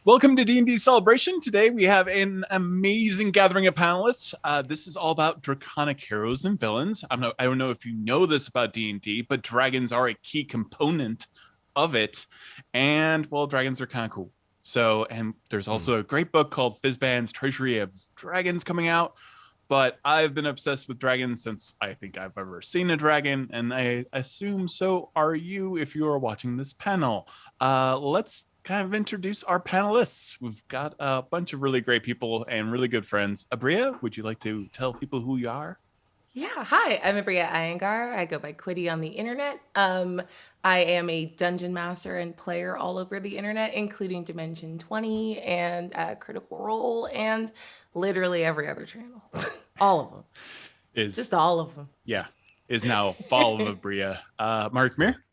Welcome to D&D Celebration. Today we have an amazing gathering of panelists. This is all about draconic heroes and villains. I don't know if you know this about D&D, but dragons are a key component of it. And, well, dragons are kind of cool. So, and there's also a great book called Fizban's Treasury of Dragons coming out. But I've been obsessed with dragons since I think I've ever seen a dragon, and I assume so are you if you are watching this panel. Let's kind of introduce our panelists. We've got a bunch of really great people and really good friends. Abria, would you like to tell people who you are? Yeah, hi, I'm Abria Iyengar. I go by Quiddy on the internet. I am a dungeon master and player all over the internet, including Dimension 20 and Critical Role and literally every other channel. All of them. Just all of them. Yeah, is now Fall of Abria. Mark Mir?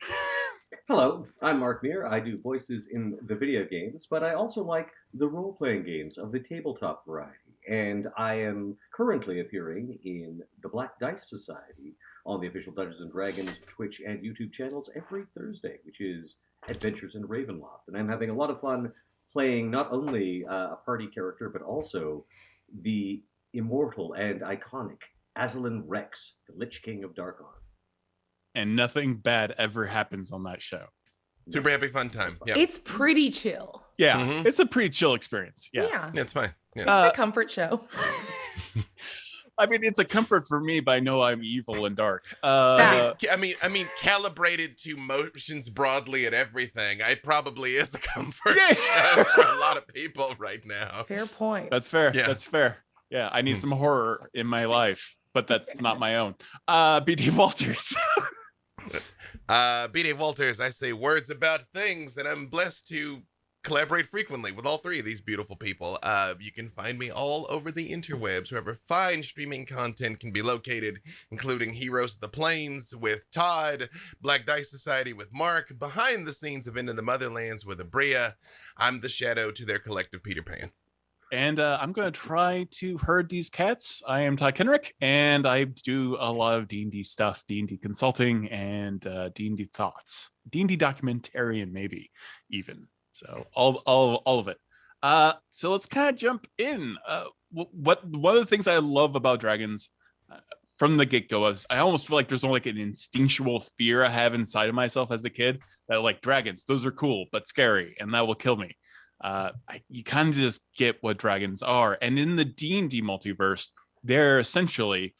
Hello, I'm Mark Mir. I do voices in the video games, but I also like the role-playing games of the tabletop variety. And I am currently appearing in the Black Dice Society on the official Dungeons & Dragons Twitch and YouTube channels every Thursday, which is Adventures in Ravenloft. And I'm having a lot of fun playing not only a party character, but also the immortal and iconic Aslan Rex, the Lich King of Darkon. And nothing bad ever happens on that show. Super happy fun time. Yeah. It's pretty chill. Yeah, It's a pretty chill experience. Yeah, It's fine. Yeah. It's my comfort show. I mean, it's a comfort for me, but I know I'm evil and dark. I mean, calibrated to motions broadly and everything, I probably is a comfort show for a lot of people right now. Fair point. That's fair. Yeah. That's fair. Yeah, I need some horror in my life, but that's not my own. BD Walters. B.D. Walters, I say words about things, and I'm blessed to collaborate frequently with all three of these beautiful people. You can find me all over the interwebs, wherever fine streaming content can be located, including Heroes of the Plains with Todd, Black Dice Society with Mark, behind the scenes of Into the Motherlands with Abria. I'm the shadow to their collective Peter Pan. And I'm going to try to herd these cats. I am Todd Kenrick, and I do a lot of D&D stuff, D&D consulting, and D&D thoughts. D&D documentarian, maybe, even. So all of it. So let's kind of jump in. One of the things I love about dragons from the get-go is I almost feel like there's only like an instinctual fear I have inside of myself as a kid that like dragons, those are cool, but scary, and that will kill me. You kind of just get what dragons are, and in the D&D multiverse, they're essentially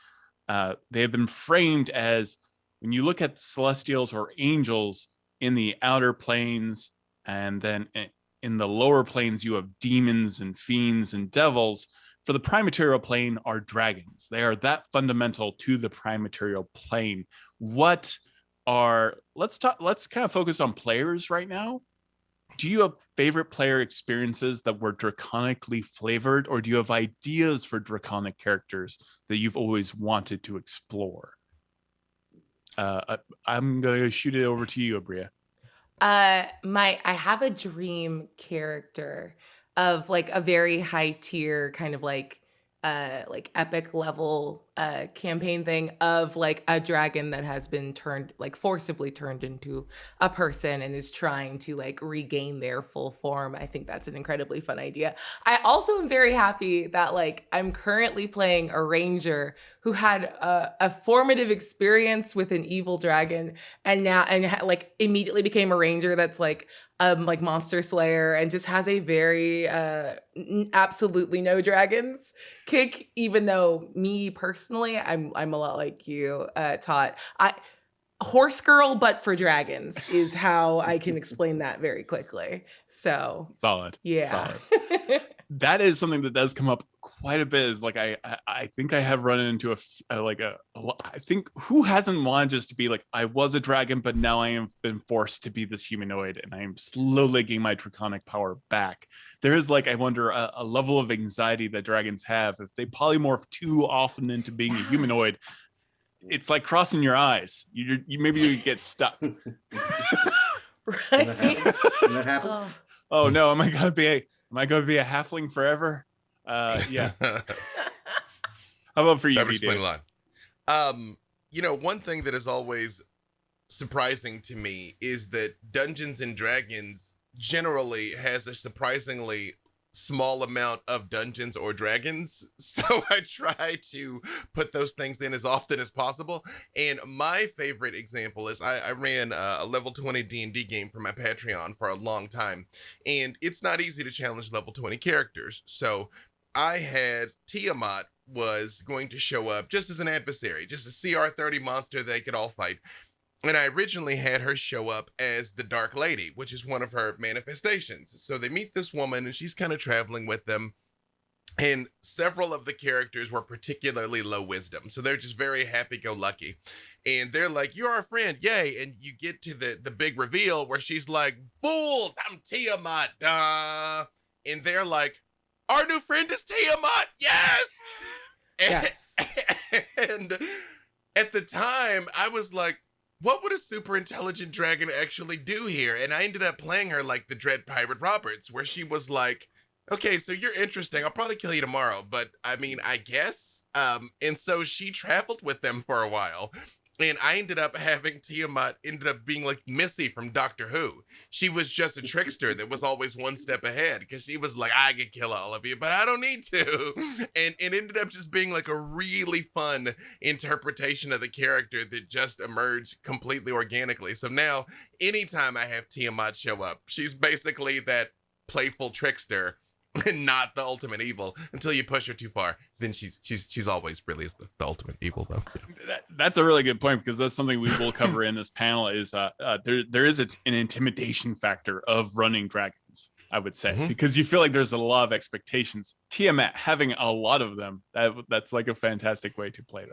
they have been framed as, when you look at celestials or angels in the outer planes, and then in the lower planes you have demons and fiends and devils. For the prime material plane are dragons. They are that fundamental to the prime material plane. Let's kind of focus on players right now. Do you have favorite player experiences that were draconically flavored, or do you have ideas for draconic characters that you've always wanted to explore? I'm going to shoot it over to you, Abria. I have a dream character of like a very high tier kind of like epic level campaign thing of like a dragon that has been forcibly turned into a person and is trying to like regain their full form. I think that's an incredibly fun idea. I also am very happy that like I'm currently playing a ranger who had a formative experience with an evil dragon and like immediately became a ranger that's like monster slayer and just has a very absolutely no dragons kick, even though me personally, I'm a lot like you, Todd. Horse girl, but for dragons is how I can explain that very quickly. So solid. Yeah. Solid. That is something that does come up quite a bit. Is like I think I have run into I think who hasn't wanted just to be like, I was a dragon, but now I have been forced to be this humanoid, and I am slowly getting my draconic power back. There is like, I wonder, a level of anxiety that dragons have if they polymorph too often into being a humanoid. It's like crossing your eyes. You maybe you get stuck. Right? That happens? Oh no, am I gonna be a halfling forever? Yeah. How about for you, That would explain BD? a lot. One thing that is always surprising to me is that Dungeons and Dragons generally has a surprisingly small amount of dungeons or dragons, so I try to put those things in as often as possible. And my favorite example is I ran a level 20 D&D game for my Patreon for a long time, and it's not easy to challenge level 20 characters. So I had Tiamat was going to show up just as an adversary, just a CR 30 monster they could all fight. And I originally had her show up as the Dark Lady, which is one of her manifestations. So they meet this woman and she's kind of traveling with them. And several of the characters were particularly low wisdom. So they're just very happy-go-lucky. And they're like, you're our friend, yay. And you get to the big reveal where she's like, fools, I'm Tiamat, duh. And they're like, our new friend is Tiamat, yes! Yes. And at the time, I was like, what would a super intelligent dragon actually do here? And I ended up playing her like the Dread Pirate Roberts, where she was like, okay, so you're interesting. I'll probably kill you tomorrow, but I mean, I guess. And so she traveled with them for a while. And I ended up having Tiamat ended up being like Missy from Doctor Who. She was just a trickster that was always one step ahead because she was like, I could kill all of you, but I don't need to. And it ended up just being like a really fun interpretation of the character that just emerged completely organically. So now anytime I have Tiamat show up, she's basically that playful trickster and not the ultimate evil until you push her too far. Then she's always really the ultimate evil, though. Yeah. That's a really good point, because that's something we will cover in this panel. Is there is an intimidation factor of running dragons, I would say, because you feel like there's a lot of expectations. Tiamat having a lot of them, that's like a fantastic way to play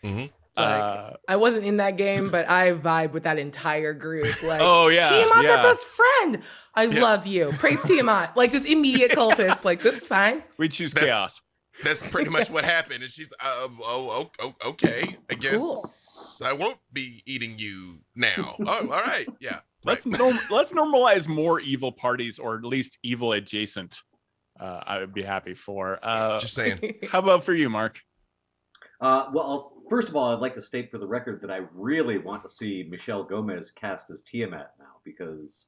that. Like, I wasn't in that game, but I vibe with that entire group. Like, oh yeah, Tiamat's our best friend. I love you. Praise Tiamat. Like, just immediate cultist. Like, this is fine. We choose chaos. That's pretty much what happened. And she's, okay. I guess I won't be eating you now. Oh, all right. Yeah. Let's normalize more evil parties, or at least evil adjacent. I would be happy for. Just saying. How about for you, Mark? First of all, I'd like to state for the record that I really want to see Michelle Gomez cast as Tiamat now, because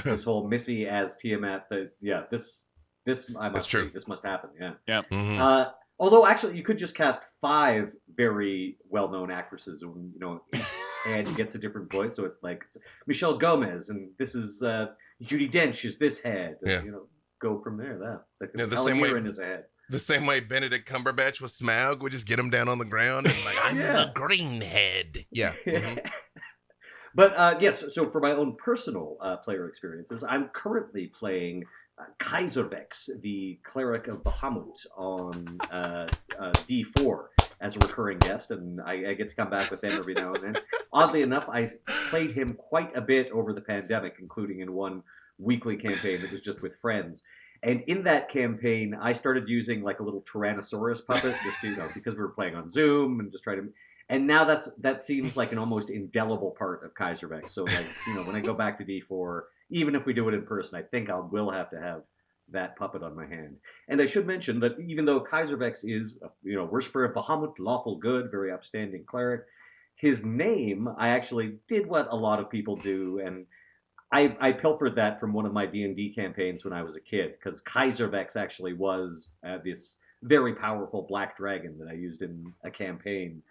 this whole Missy as Tiamat, this must happen. Yeah. Yeah. Although actually, you could just cast 5 very well-known actresses, and and gets a different voice. So it's like Michelle Gomez, and this is Judi Dench is this head. And, go from there. The same way is a head. The same way Benedict Cumberbatch was Smaug, we just get him down on the ground and like, I'm the green head. Yeah. But yes, so for my own personal player experiences, I'm currently playing Kaiservex, the cleric of Bahamut on D4 as a recurring guest, and I get to come back with them every now and then. Oddly enough, I played him quite a bit over the pandemic, including in one weekly campaign that was just with friends. And in that campaign, I started using like a little Tyrannosaurus puppet, just because we were playing on Zoom and just trying to. And now that seems like an almost indelible part of Kaiservex. So like when I go back to D4, even if we do it in person, I think I will have to have that puppet on my hand. And I should mention that even though Kaiservex is worshiper of Bahamut, lawful good, very upstanding cleric, his name I actually did what a lot of people do, and I pilfered that from one of my D&D campaigns when I was a kid, because Kaiservex actually was this very powerful black dragon that I used in a campaign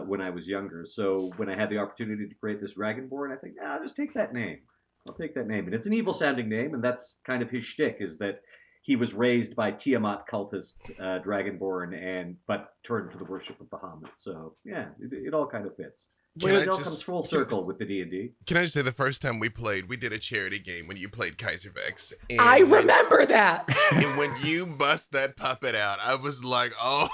when I was younger. So when I had the opportunity to create this dragonborn, I think, I'll just take that name. I'll take that name. And it's an evil-sounding name, and that's kind of his shtick, is that he was raised by Tiamat cultist dragonborn, but turned to the worship of Bahamut. So yeah, it all kind of fits. It all comes full circle with the D&D. Can I just say, the first time we played, we did a charity game when you played Kaiservex. I remember that. And when you bust that puppet out, I was like, oh.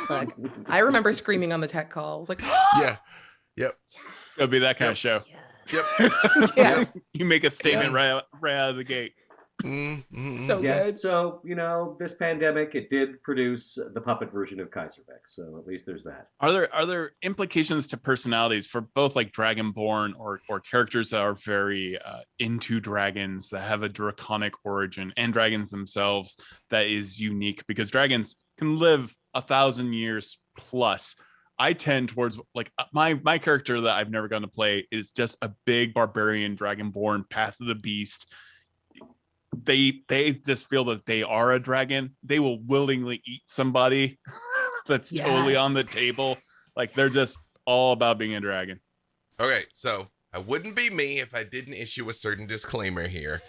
Look, I remember screaming on the tech call. I was like, yeah. Yep. It'll be that kind of show. Yep. Yeah. You make a statement right out of the gate. So good. So, this pandemic, it did produce the puppet version of Kaiservex. So at least there's that. Are there implications to personalities for both like Dragonborn or characters that are very into dragons, that have a draconic origin, and dragons themselves that is unique? Because dragons can live 1,000 years plus. I tend towards like my character that I've never gotten to play is just a big barbarian dragonborn, path of the beast. They just feel that they are a dragon. They will willingly eat somebody that's totally on the table. Like they're just all about being a dragon. Okay, so I wouldn't be me if I didn't issue a certain disclaimer here.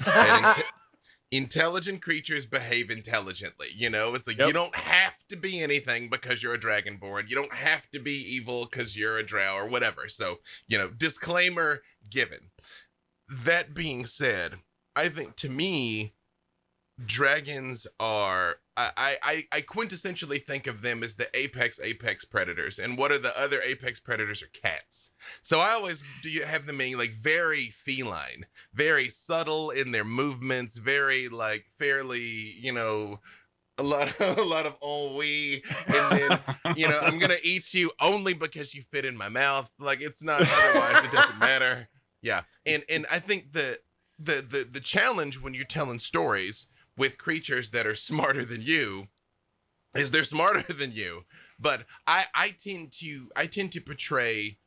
Intelligent creatures behave intelligently. You know, it's like you don't have to be anything because you're a dragonborn. You don't have to be evil because you're a drow or whatever. So, you know, disclaimer given. That being said, I think to me, dragons are I quintessentially think of them as the apex predators, and what are the other apex predators are cats. So I always have them being like very feline, very subtle in their movements, very like fairly, you know, a lot of ennui, and then you know, I'm gonna eat you only because you fit in my mouth. Like it's not otherwise, it doesn't matter. Yeah, and I think the challenge when you're telling stories with creatures that are smarter than you is they're smarter than you. But I tend to portray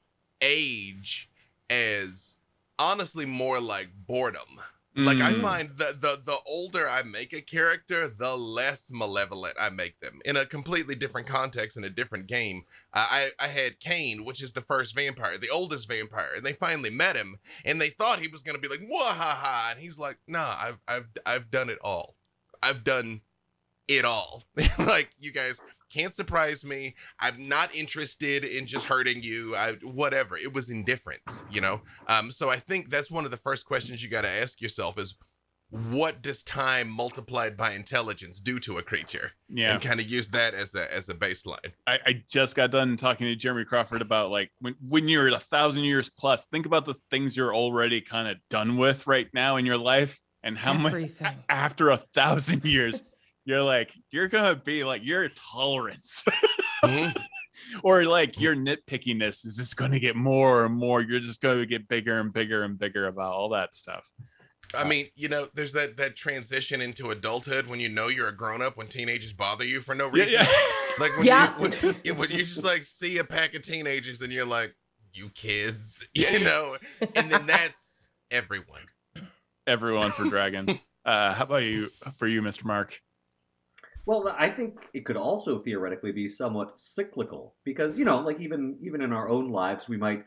age as honestly more like boredom. Like I find the older I make a character, the less malevolent I make them. In a completely different context, in a different game, I had Cain, which is the first vampire, the oldest vampire, and they finally met him, and they thought he was gonna be like, "Wahaha," and he's like, "Nah, I've done it all. I've done it all. Like you guys can't surprise me. I'm not interested in just hurting you. Whatever. It was indifference, you know? So I think that's one of the first questions you got to ask yourself is, what does time multiplied by intelligence do to a creature? Yeah. And kind of use that as a baseline. I just got done talking to Jeremy Crawford about like when you're 1,000 years plus, think about the things you're already kind of done with right now in your life, and how much after 1,000 years you're like, you're gonna be like, your tolerance or like your nitpickiness is just going to get more and more. You're just going to get bigger and bigger and bigger about all that stuff. I mean, you know, there's that transition into adulthood when you know you're a grown up, when teenagers bother you for no reason. Yeah. Like when you just like see a pack of teenagers and you're like, you kids, you know, and then that's everyone. Everyone for dragons. How about you, for you, Mr. Mark? Well, I think it could also theoretically be somewhat cyclical because, you know, like even in our own lives, we might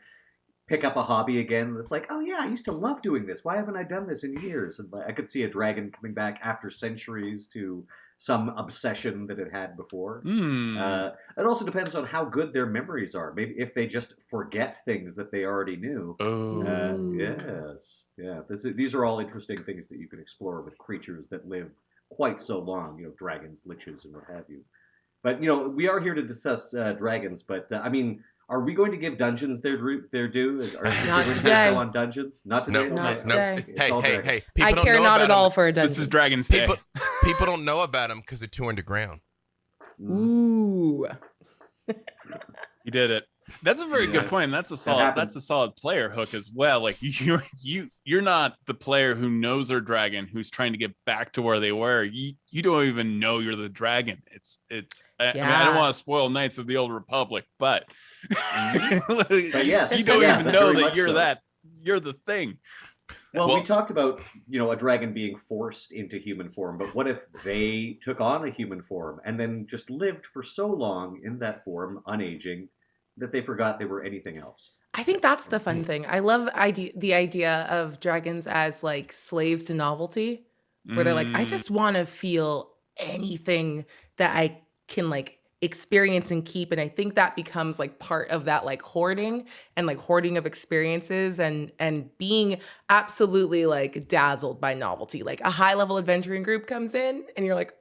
pick up a hobby again. It's like, oh yeah, I used to love doing this. Why haven't I done this in years? And I could see a dragon coming back after centuries to some obsession that it had before. It also depends on how good their memories are. Maybe if they just forget things that they already knew. Yes. Yeah. These are all interesting things that you can explore with creatures that live quite so long, you know, dragons, liches, and what have you. But, you know, we are here to discuss dragons, but, I mean, are we going to give dungeons their due? Not today. On dungeons? Not today? Not today. Hey. I care not at all for a dungeon. This is Dragon's Day. People don't know about them because they're too underground. Ooh. You did it. That's a very good point. And that's a solid player hook as well. Like you're not the player who knows their dragon who's trying to get back to where they were. You don't even know you're the dragon. I mean, I don't want to spoil Knights of the Old Republic, but, but yes, you don't even know that you're the thing. Well, we talked about, you know, a dragon being forced into human form, but what if they took on a human form and then just lived for so long in that form, unaging, that they forgot they were anything else? I think that's the fun thing. I love the idea of dragons as like slaves to novelty, where they're like, I just want to feel anything that I can like experience and keep. And I think that becomes like part of that like hoarding of experiences and being absolutely like dazzled by novelty. Like a high level adventuring group comes in and you're like,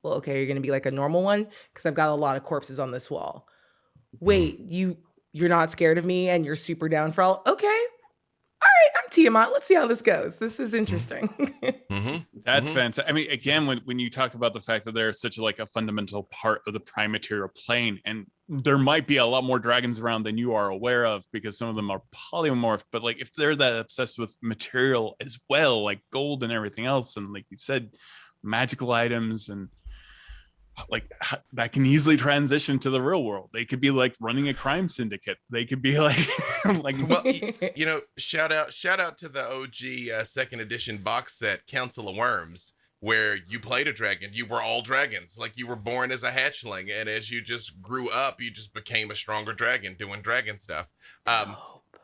well, okay, you're going to be like a normal one because I've got a lot of corpses on this wall. Wait, you're not scared of me and you're super down for all. Okay. All right, I'm Tiamat. Let's see how this goes. This is interesting. That's fantastic. I mean, again, when you talk about the fact that they're such a fundamental part of the prime material plane, and there might be a lot more dragons around than you are aware of because some of them are polymorphed, but like if they're that obsessed with material as well, like gold and everything else, and like you said, magical items and that can easily transition to the real world. They could be like running a crime syndicate. They could be like like Well, you know, shout out to the OG second edition box set, Council of Worms, where you played a dragon. You were all dragons. Like, you were born as a hatchling, and as you just grew up, you just became a stronger dragon doing dragon stuff.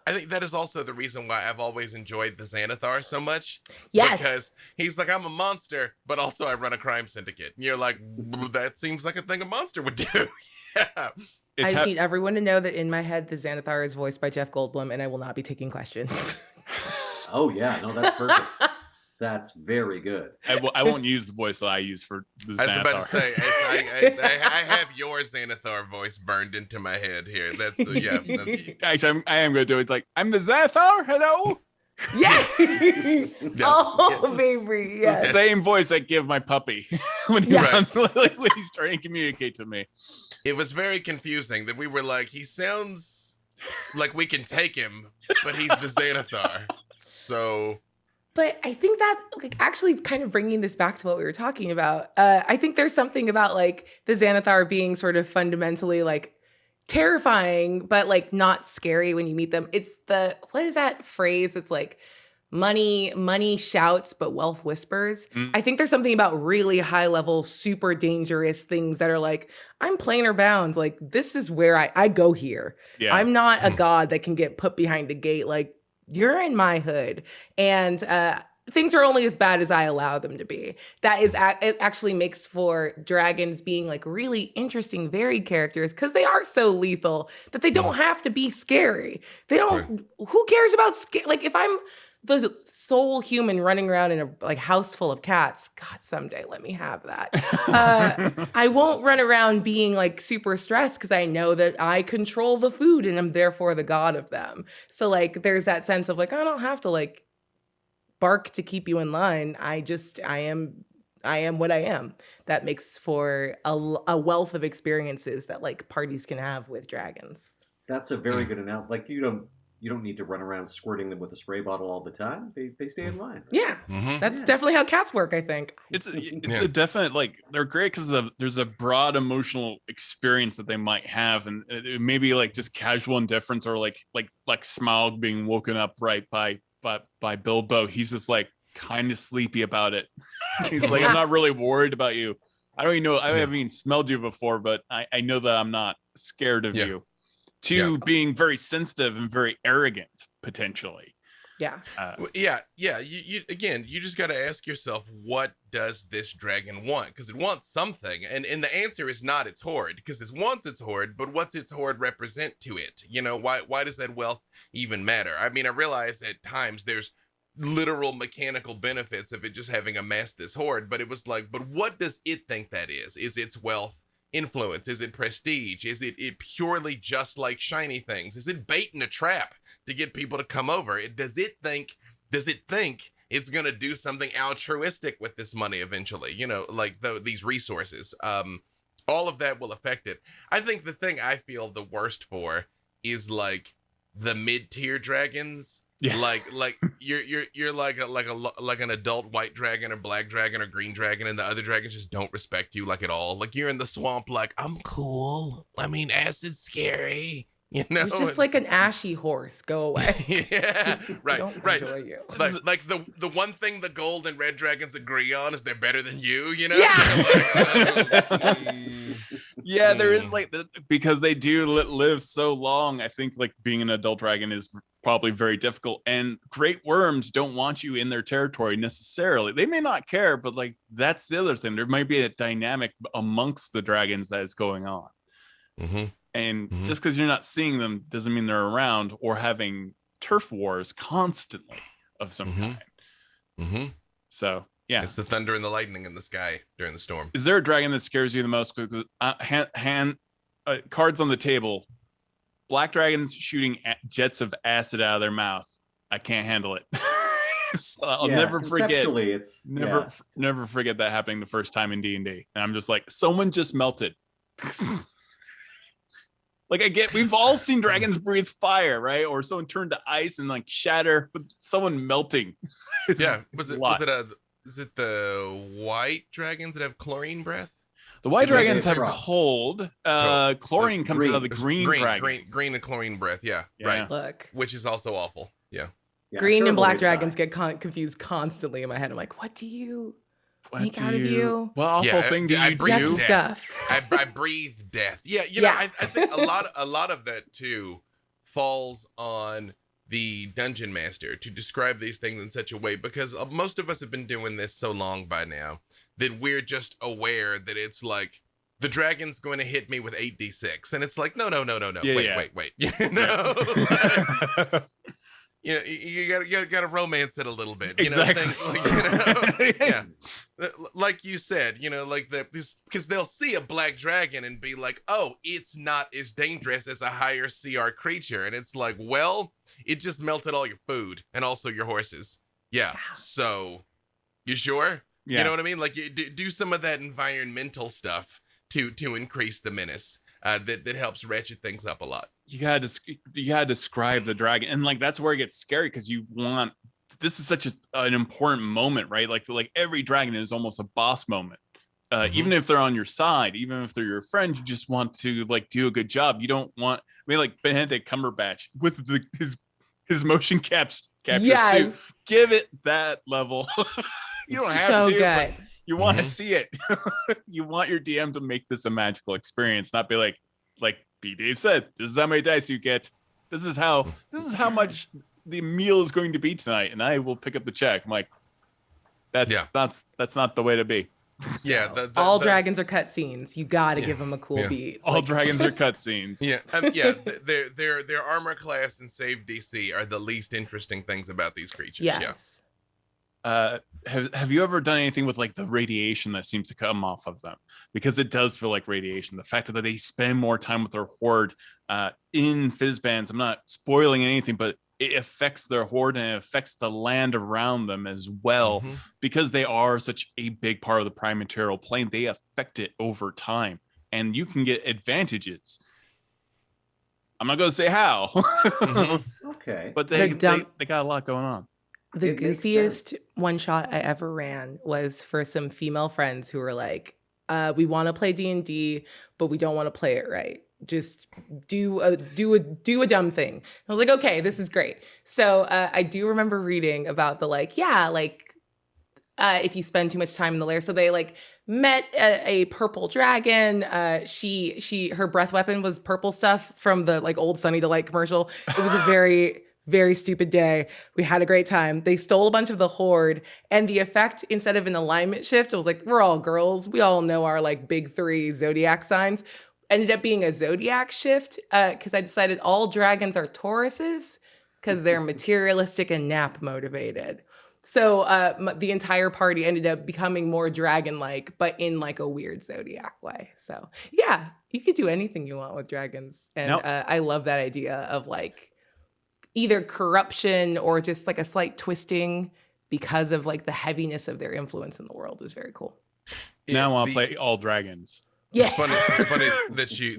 I think that is also the reason why I've always enjoyed the Xanathar so much. Yes. Because he's like, I'm a monster, but also I run a crime syndicate. And you're like, that seems like a thing a monster would do. Yeah. I just need everyone to know that in my head, the Xanathar is voiced by Jeff Goldblum, and I will not be taking questions. Oh, yeah. No, that's perfect. That's very good. I won't use the voice that I use for the Xanathar. I was about to say, I have your Xanathar voice burned into my head here. That's yeah. That's... Actually, I am going to do it. Like, I'm the Xanathar. Hello. Yes. Oh, yes. baby. Yes. The same voice I give my puppy when when he's trying to communicate to me. It was very confusing that we were like, he sounds like we can take him, but he's the Xanathar. So. But I think that, like, actually kind of bringing this back to what we were talking about, I think there's something about, like, the Xanathar being sort of fundamentally, like, terrifying, but, like, not scary when you meet them. It's what is that phrase? It's like, money shouts, but wealth whispers. I think there's something about really high level, super dangerous things that are like, I'm planar bound. Like, this is where I go here. Yeah. I'm not a god that can get put behind a gate. Like, you're in my hood, and things are only as bad as I allow them to be. That is, it actually makes for dragons being like really interesting, varied characters, because they are so lethal that they don't have to be scary. They don't. Who cares about like, if I'm the sole human running around in a like house full of cats, God, someday let me have that. I won't run around being like super stressed because I know that I control the food and I'm therefore the god of them. So like, there's that sense of like, I don't have to like bark to keep you in line. I am what I am. That makes for a wealth of experiences that like parties can have with dragons. That's a very good analogy. Like, you don't need to run around squirting them with a spray bottle all the time. They stay in line. Right? Yeah, that's definitely how cats work, I think. It's a definite, like, they're great because there's a broad emotional experience that they might have, and it may be like just casual indifference or like Smaug being woken up right by Bilbo. He's just like kind of sleepy about it. He's like, I'm not really worried about you. I don't even know. I haven't even smelled you before, but I know that I'm not scared of you. To being very sensitive and very arrogant, potentially. Yeah. You just got to ask yourself, what does this dragon want? Because it wants something, and the answer is not its hoard, because it wants its hoard, but what's its hoard represent to it? You know, why does that wealth even matter? I mean, I realize at times there's literal mechanical benefits of it just having amassed this hoard, but it was like, but what does it think that is? Is its wealth influence? Is it prestige? Is it purely just like shiny things? Is it bait in a trap to get people to come over? Does it think it's gonna do something altruistic with this money eventually? You know, like these resources. All of that will affect it. I think the thing I feel the worst for is like the mid-tier dragons. Yeah. Like you're like an adult white dragon or black dragon or green dragon, and the other dragons just don't respect you like at all. Like, you're in the swamp, like, I'm cool. I mean, acid's scary. You know, it's just like an ashy horse. Go away. Yeah, right, don't right. Enjoy you. Like the one thing the gold and red dragons agree on is they're better than you. You know. Yeah. Yeah, there is like because they do live so long. I think like being an adult dragon is probably very difficult, and great worms don't want you in their territory necessarily. They may not care, but like that's the other thing. There might be a dynamic amongst the dragons that is going on. And just because you're not seeing them doesn't mean they're around or having turf wars constantly of some kind. So yeah, it's the thunder and the lightning in the sky during the storm. Is there a dragon that scares you the most? Cards on the table. Black dragons shooting jets of acid out of their mouth. I can't handle it. So I'll never forget. Never forget that happening the first time in D&D. And I'm just like, someone just melted. Like, we've all seen dragons breathe fire, right? Or someone turn to ice and like shatter, but someone melting. Is it the white dragons that have chlorine breath? The white Because dragons they have frost. cold. Chlorine comes out of the green dragons. Green and chlorine breath. Yeah, Yeah. right. Look, Which is also awful. Yeah. Yeah, green and terrible way black to die. dragons get confused constantly in my head. I'm like, what do you What make do out of you? What awful Yeah, thing do I you breathe do? Yucky death. stuff. I breathe death. Yeah, you know, Yeah. I think a lot of that too falls on the dungeon master to describe these things in such a way, because most of us have been doing this so long by now that we're just aware that it's like the dragon's going to hit me with 8d6, and it's like no, Yeah, wait, you know. Yeah, you gotta romance it a little bit, you Exactly. know, things like, yeah, like you said, you know, like because they'll see a black dragon and be like, oh, it's not as dangerous as a higher CR creature, and it's like, well, it just melted all your food and also your horses. Yeah, so you sure? Yeah. You know what I mean? Like, you do some of that environmental stuff to increase the menace. That helps ratchet things up a lot. You gotta describe the dragon, and like that's where it gets scary, because this is such an important moment, right? Like every dragon is almost a boss moment. Even if they're on your side, even if they're your friend, you just want to like do a good job. You don't want, I mean, like Benedict Cumberbatch with his motion capture suit. Give it that level. You don't have So to, but good. you want to see it. You want your DM to make this a magical experience, not be like B. Dave said, this is how many dice you get. This is how much the meal is going to be tonight, and I will pick up the check. I'm like, that's not the way to be. Yeah, all dragons are cutscenes. You got to give them a cool beat. All dragons are cutscenes. Yeah, their armor class and save DC are the least interesting things about these creatures. Yes. Have you ever done anything with like the radiation that seems to come off of them? Because it does feel like radiation. The fact that they spend more time with their horde in Fizzbands, I'm not spoiling anything, but it affects their horde and it affects the land around them as well. Because they are such a big part of the prime material plane, they affect it over time, and you can get advantages. I'm not going to say how. Okay. But they got a lot going on. The It makes goofiest sense. one shot I ever ran was for some female friends who were like, we want to play D&D, but we don't want to play it right. Just do a dumb thing. I was like, okay, this is great. So I do remember reading about the if you spend too much time in the lair. So they like met a purple dragon. Her breath weapon was purple stuff from the like old Sunny Delight commercial. It was a very very stupid day. We had a great time. They stole a bunch of the horde, and the effect, instead of an alignment shift, it was like, we're all girls. We all know our like big three zodiac signs. Ended up being a zodiac shift because I decided all dragons are Tauruses because they're materialistic and nap motivated. So the entire party ended up becoming more dragon-like, but in like a weird zodiac way. So yeah, you could do anything you want with dragons. And I love that idea of like either corruption or just like a slight twisting because of like the heaviness of their influence in the world is very cool. Now I want to play all dragons. Yeah. It's funny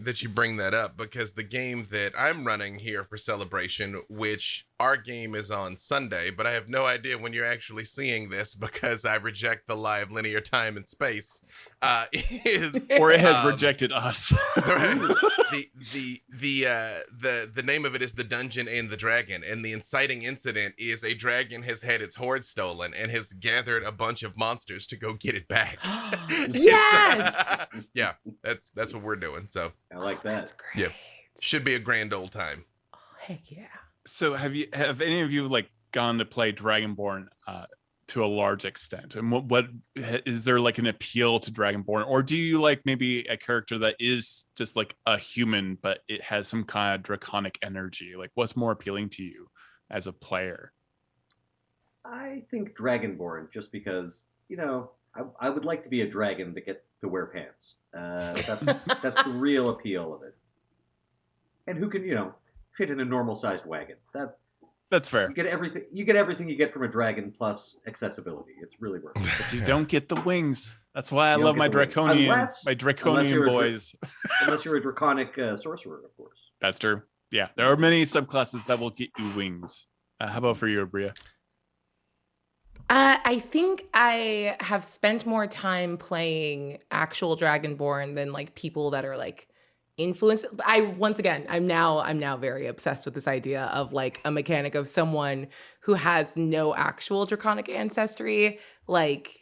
that you bring that up, because the game that I'm running here for Celebration, which our game is on Sunday, but I have no idea when you're actually seeing this because I reject the live linear time and space, is or it has rejected us. the name of it is The Dungeon and the Dragon, and the inciting incident is a dragon has had its horde stolen and has gathered a bunch of monsters to go get it back. Yes. Yeah, that's what we're doing. So I like that. That's great. Yeah. Should be a grand old time. Oh, heck yeah. So have any of you like gone to play Dragonborn to a large extent? And what is there like an appeal to Dragonborn, or do you like maybe a character that is just like a human but it has some kind of draconic energy? Like, what's more appealing to you as a player? I think Dragonborn, just because, you know, I would like to be a dragon that gets to wear pants. That's the real appeal of it. And who can, you know, fit in a normal-sized wagon. That's fair. You get everything you get from a dragon plus accessibility. It's really worth it. But you don't get the wings. That's why I You love don't my get the wings. draconian boys. Unless you're a draconic sorcerer, of course. That's true. Yeah, there are many subclasses that will get you wings. How about for you, Abria? I think I have spent more time playing actual Dragonborn than like people that are like influenced. I'm now very obsessed with this idea of like a mechanic of someone who has no actual Draconic ancestry, like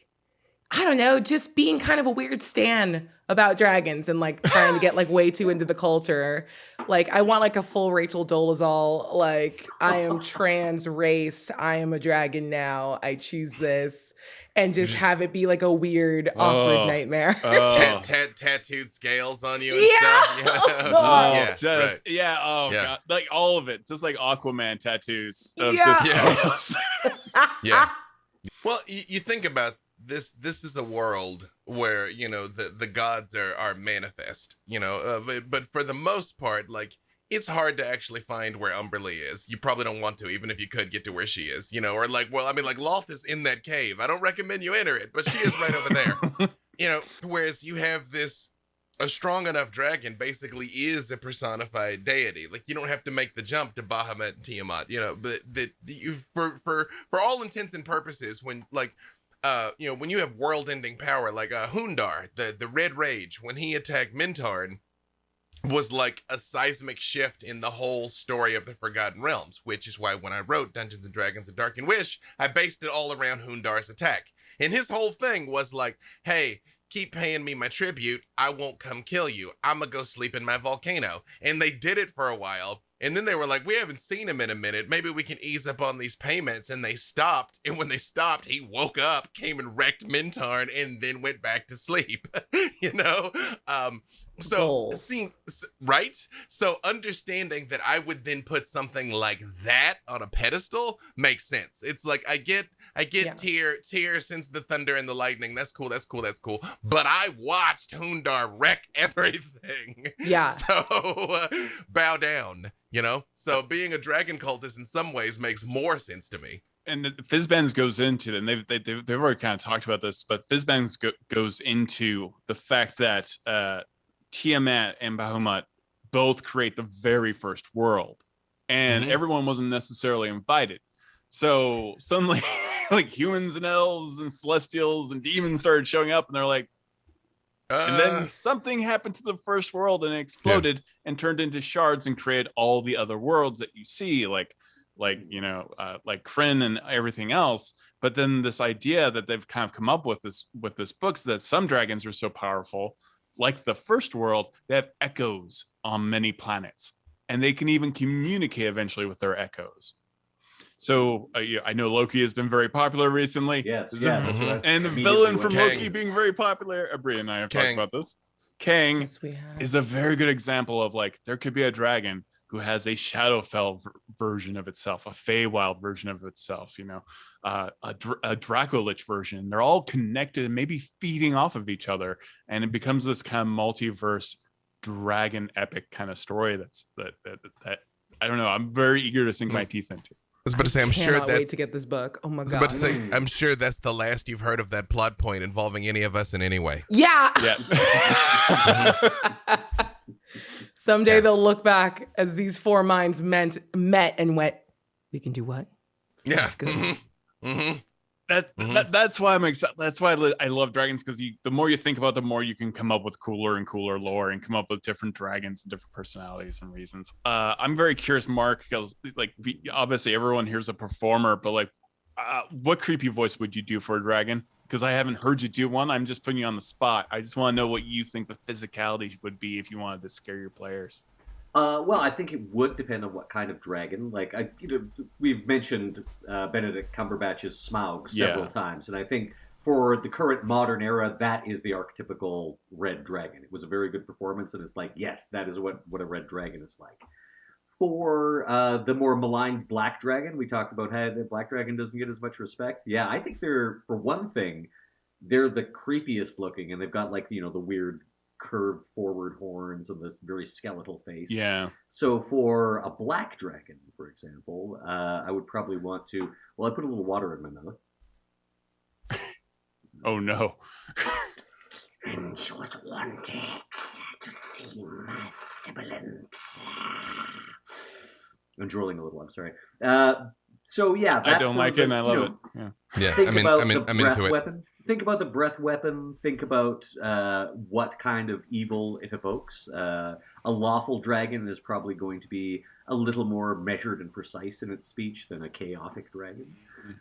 I don't know, just being kind of a weird stan about dragons and like trying to get like way too into the culture. Like I want like a full Rachel Dolezal, like I am trans race, I am a dragon now, I choose this, and just have it be like a weird, awkward Oh, nightmare. oh, Tattooed scales on you and Yeah. stuff. Oh God. Yeah, just right. yeah. Oh Yeah. god, like all of it, just like Aquaman tattoos of Yeah. just Yeah. scales. Yeah. Well, you think about this. This is a world where the gods are manifest. But for the most part, like it's hard to actually find where Umberlee is. You probably don't want to, even if you could get to where she is. Or like, well, I mean, like Loth is in that cave. I don't recommend you enter it, but she is right over there. Whereas you have a strong enough dragon basically is a personified deity. Like you don't have to make the jump to Bahamut and Tiamat, but that you for all intents and purposes, when like when you have world-ending power like Hundar, the Red Rage, when he attacked Mintarn, was like a seismic shift in the whole story of the Forgotten Realms, which is why when I wrote Dungeons and Dragons: A Darkened Wish, I based it all around Hundar's attack. And his whole thing was like, hey, keep paying me my tribute, I won't come kill you. I'm gonna go sleep in my volcano. And they did it for a while. And then they were like, we haven't seen him in a minute. Maybe we can ease up on these payments. And they stopped. And when they stopped, he woke up, came and wrecked Mintarn, and then went back to sleep. So seeing right, so understanding that I would then put something like that on a pedestal makes sense. It's like I get Tyr sends the thunder and the lightning. That's cool. But I watched Hundar wreck everything. Yeah. So bow down. So being a dragon cultist in some ways makes more sense to me. And Fizban's goes into, and they've already kind of talked about this, but Fizban's goes into the fact that Tiamat and Bahamut both create the very first world, and everyone wasn't necessarily invited. So suddenly, like humans and elves and celestials and demons started showing up, and they're like, and then something happened to the first world, and it exploded and turned into shards and created all the other worlds that you see, like Kryn and everything else. But then this idea that they've kind of come up with this book, so that some dragons are so powerful, like the first world, they have echoes on many planets, and they can even communicate eventually with their echoes. So I know Loki has been very popular recently. Yes, and the villain from Loki being very popular. Bria and I have talked about this. Kang is a very good example of like there could be a dragon who has a Shadowfell version of itself, a Feywild version of itself, a Dracolich version. They're all connected and maybe feeding off of each other, and it becomes this kind of multiverse dragon epic kind of story that I don't know. I'm very eager to sink my teeth into. I was about to say, I'm sure that's... wait to get this book. Oh my God. I was about to say, I'm sure that's the last you've heard of that plot point involving any of us in any way. Yeah. Someday they'll look back as these four minds met and went, we can do what? Yeah. That's good. That's why I'm excited. That's why I love dragons, because the more you think about it, the more you can come up with cooler and cooler lore and come up with different dragons and different personalities and reasons. I'm very curious, Mark, because like obviously everyone here's a performer, but like what creepy voice would you do for a dragon? Because I haven't heard you do one. I'm just putting you on the spot. I just want to know what you think the physicality would be if you wanted to scare your players. Well, I think it would depend on what kind of dragon. Like, we've mentioned Benedict Cumberbatch's Smaug several times, and I think for the current modern era, that is the archetypical red dragon. It was a very good performance, and it's like, yes, that is what a red dragon is like. For the more maligned black dragon, we talked about how the black dragon doesn't get as much respect. Yeah, I think for one thing, they're the creepiest looking, and they've got like, the weird curved forward horns and this very skeletal face. Yeah. So for a black dragon, for example, I would probably want to... Well, I put a little water in my mouth. Oh, no. And you would wanted to see my sibilant. I'm drooling a little, I'm sorry. So yeah, I don't like it, and I love it. Yeah, Think about I'm the into breath it. weapon. Think about the breath weapon. Think about what kind of evil it evokes. A lawful dragon is probably going to be a little more measured and precise in its speech than a chaotic dragon.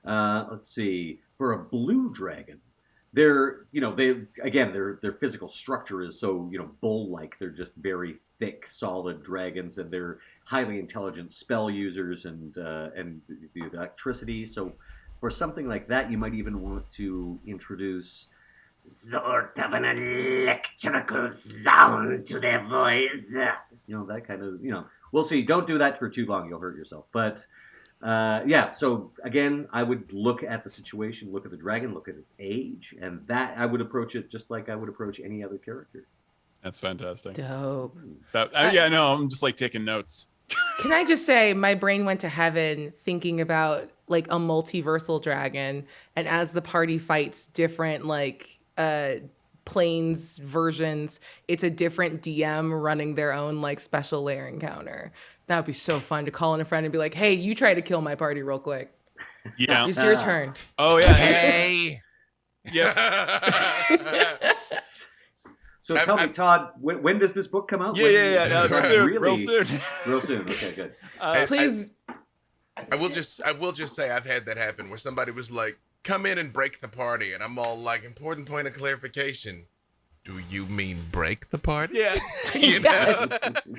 Let's see. For a blue dragon, their physical structure is so bull-like. They're just very thick, solid dragons, and they're highly intelligent spell users and the electricity. So for something like that, you might even want to introduce Sort of an electrical sound to their voice. that kind of We'll see. Don't do that for too long; you'll hurt yourself. But so again, I would look at the situation, look at the dragon, look at its age, and that I would approach it just like I would approach any other character. That's fantastic. Dope. I'm just like taking notes. Can I just say my brain went to heaven thinking about like a multiversal dragon, and as the party fights different like planes versions, it's a different DM running their own like special lair encounter. That would be so fun to call in a friend and be like, "Hey, you try to kill my party real quick. Yeah. It's your turn." Oh yeah. Hey. Yep. So tell me, Todd, when does this book come out? Yeah. Real soon. Real soon. Okay, good. Please. I will just say I've had that happen where somebody was like, "Come in and break the party," and I'm all like, "Important point of clarification. Do you mean break the party?" Yeah. You know?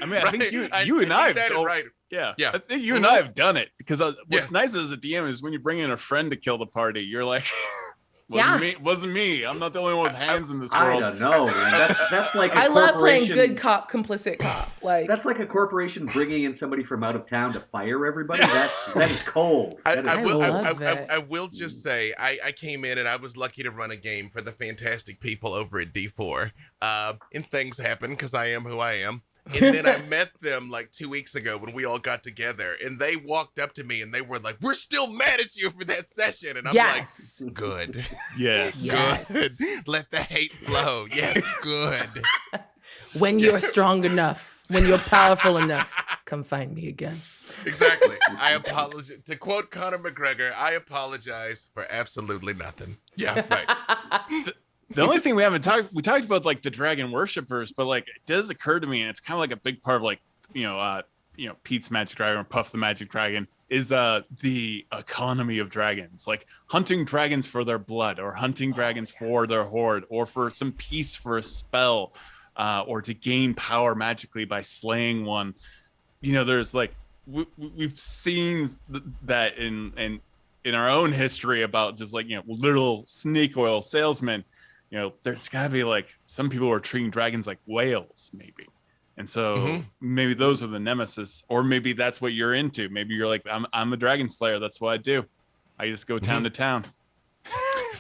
I mean, I think you and I have right. Yeah. Yeah. I think you and I have done it because what's nice as a DM is when you bring in a friend to kill the party, you're like, wasn't me. I'm not the only one with hands in this world. I don't know, man. That's like I love playing good cop, complicit cop. Like that's like a corporation bringing in somebody from out of town to fire everybody. That is cold. I will just say I came in and I was lucky to run a game for the fantastic people over at D4. And things happen because I am who I am. And then I met them like 2 weeks ago when we all got together, and they walked up to me and they were like, "We're still mad at you for that session." And I'm like, "Good." Yes. Good. Let the hate flow. Yes, good. When you're strong enough, when you're powerful enough, come find me again. Exactly. I apologize. To quote Conor McGregor, I apologize for absolutely nothing. Yeah, right. The only thing we talked about like the dragon worshippers, but like it does occur to me, and it's kind of like a big part of like Pete's Magic Dragon or Puff the Magic Dragon is the economy of dragons, like hunting dragons for their blood, or hunting dragons for their horde, or for some peace for a spell, or to gain power magically by slaying one. There's like we've seen that in our own history about just like literal snake oil salesmen. There's gotta be like some people are treating dragons like whales, maybe. And so maybe those are the nemesis, or maybe that's what you're into. Maybe you're like, I'm a dragon slayer. That's what I do. I just go town to town.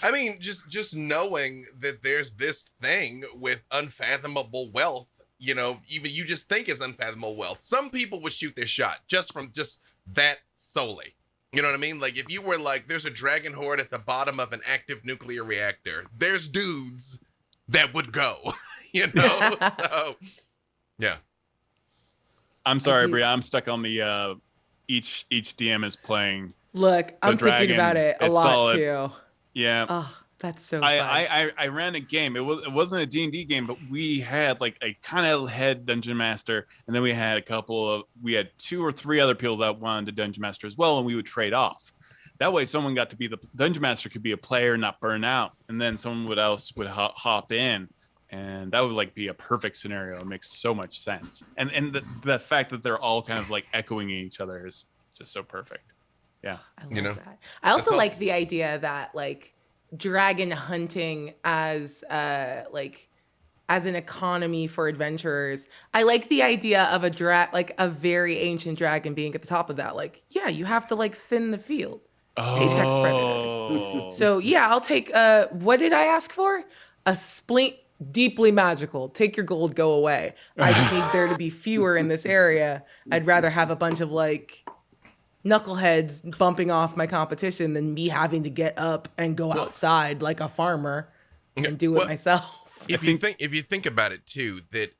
I mean, just knowing that there's this thing with unfathomable wealth, even you just think it's unfathomable wealth. Some people would shoot their shot just from just that solely. You know what I mean? Like if you were like, there's a dragon horde at the bottom of an active nuclear reactor, there's dudes that would go, So, yeah. I'm sorry, Bria. I'm stuck on the each DM is playing. Look, I'm thinking about it a lot solid. too. Yeah. Oh, that's so fun. I ran a game. It wasn't a D&D game, but we had like a kind of head dungeon master, and then we had we had 2 or 3 other people that wanted to dungeon master as well, and we would trade off. That way someone got to be the dungeon master, could be a player, not burn out, and then someone else would hop in, and that would like be a perfect scenario. It makes so much sense. And the fact that they're all kind of like echoing each other is just so perfect. Yeah. I love that. I also like the idea that like dragon hunting as an economy for adventurers. I like the idea of a very ancient dragon being at the top of that. Like, yeah, you have to like thin the field. Apex predators. So yeah, I'll take what did I ask for? A splint deeply magical. Take your gold, go away. I just need there to be fewer in this area. I'd rather have a bunch of like knuckleheads bumping off my competition than me having to get up and go outside like a farmer and do it myself. If you think about it too, that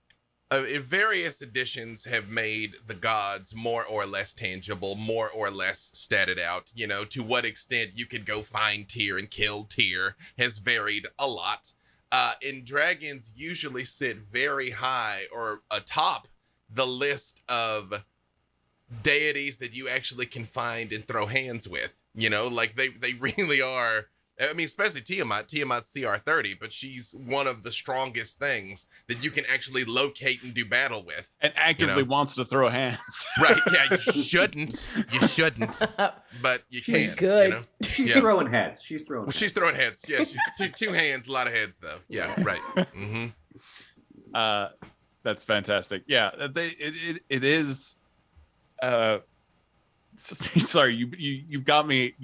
various editions have made the gods more or less tangible, more or less statted out. You know, to what extent you could go find Tyr and kill Tyr has varied a lot. And dragons usually sit very high or atop the list of deities that you actually can find and throw hands with. You know, like they really are. I mean, especially Tiamat's CR30, but she's one of the strongest things that you can actually locate and do battle with. And actively wants to throw hands. Right, yeah, you shouldn't, but you can. Good. You know? She's Yeah. throwing heads. She's throwing heads. She's throwing heads. Yeah, she's two hands, a lot of heads, though. Yeah, right. Mm-hmm. That's fantastic. Yeah, it is. Sorry, you got me.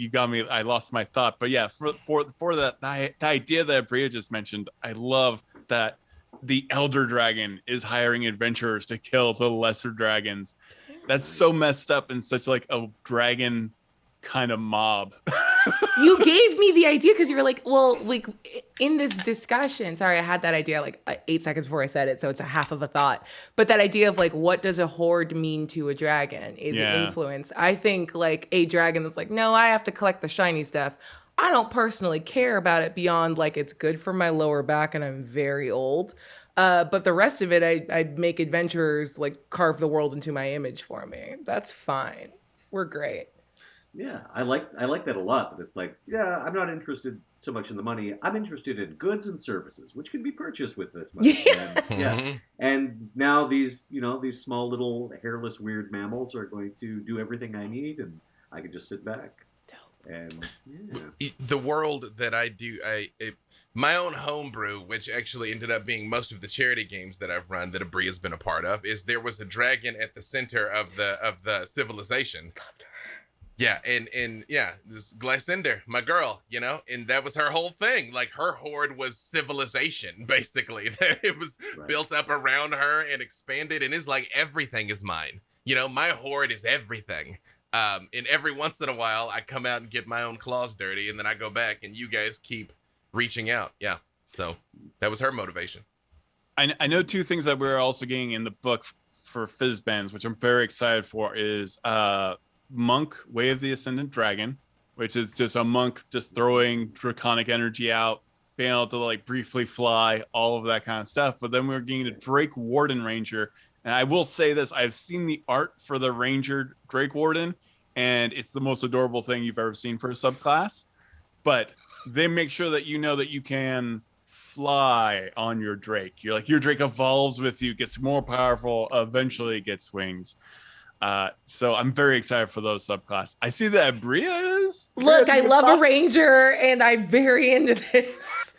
I lost my thought. But yeah, for the idea that Bria just mentioned, I love that the elder dragon is hiring adventurers to kill the lesser dragons. That's so messed up in such like a dragon kind of mob. You gave me the idea because you were like, well, like in this discussion, sorry, I had that idea like 8 seconds before I said it, so it's a half of a thought. But that idea of like, what does a horde mean to a dragon? Is it influence? I think like a dragon that's like, no, I have to collect the shiny stuff. I don't personally care about it beyond like it's good for my lower back and I'm very old. But the rest of it, I'd make adventurers like carve the world into my image for me. That's fine. We're great. Yeah, I like that a lot. But it's like, yeah, I'm not interested so much in the money. I'm interested in goods and services, which can be purchased with this money. And now these small little hairless weird mammals are going to do everything I need, and I can just sit back. And the world that I do, my own homebrew, which actually ended up being most of the charity games that I've run that Abri has been a part of, is there was a dragon at the center of the civilization. Yeah, and yeah, this Glycinder, my girl, you know, and that was her whole thing. Like her horde was civilization, basically. It was built up around her and expanded, and it's like everything is mine. You know, my horde is everything. And every once in a while, I come out and get my own claws dirty, and then I go back, and you guys keep reaching out. Yeah, so that was her motivation. I know two things that we're also getting in the book for Fizzbands, which I'm very excited for, is Monk, Way of the Ascendant Dragon, which is just a monk just throwing draconic energy out, being able to like briefly fly, all of that kind of stuff. But then we're getting a Drake Warden Ranger. And I will say this, I've seen the art for the Ranger Drake Warden, and it's the most adorable thing you've ever seen for a subclass. But they make sure that you know that you can fly on your Drake. You're like, your Drake evolves with you, gets more powerful, eventually it gets wings. So I'm very excited for those subclass. I see that Bria is. Look, I love a ranger, and I'm very into this.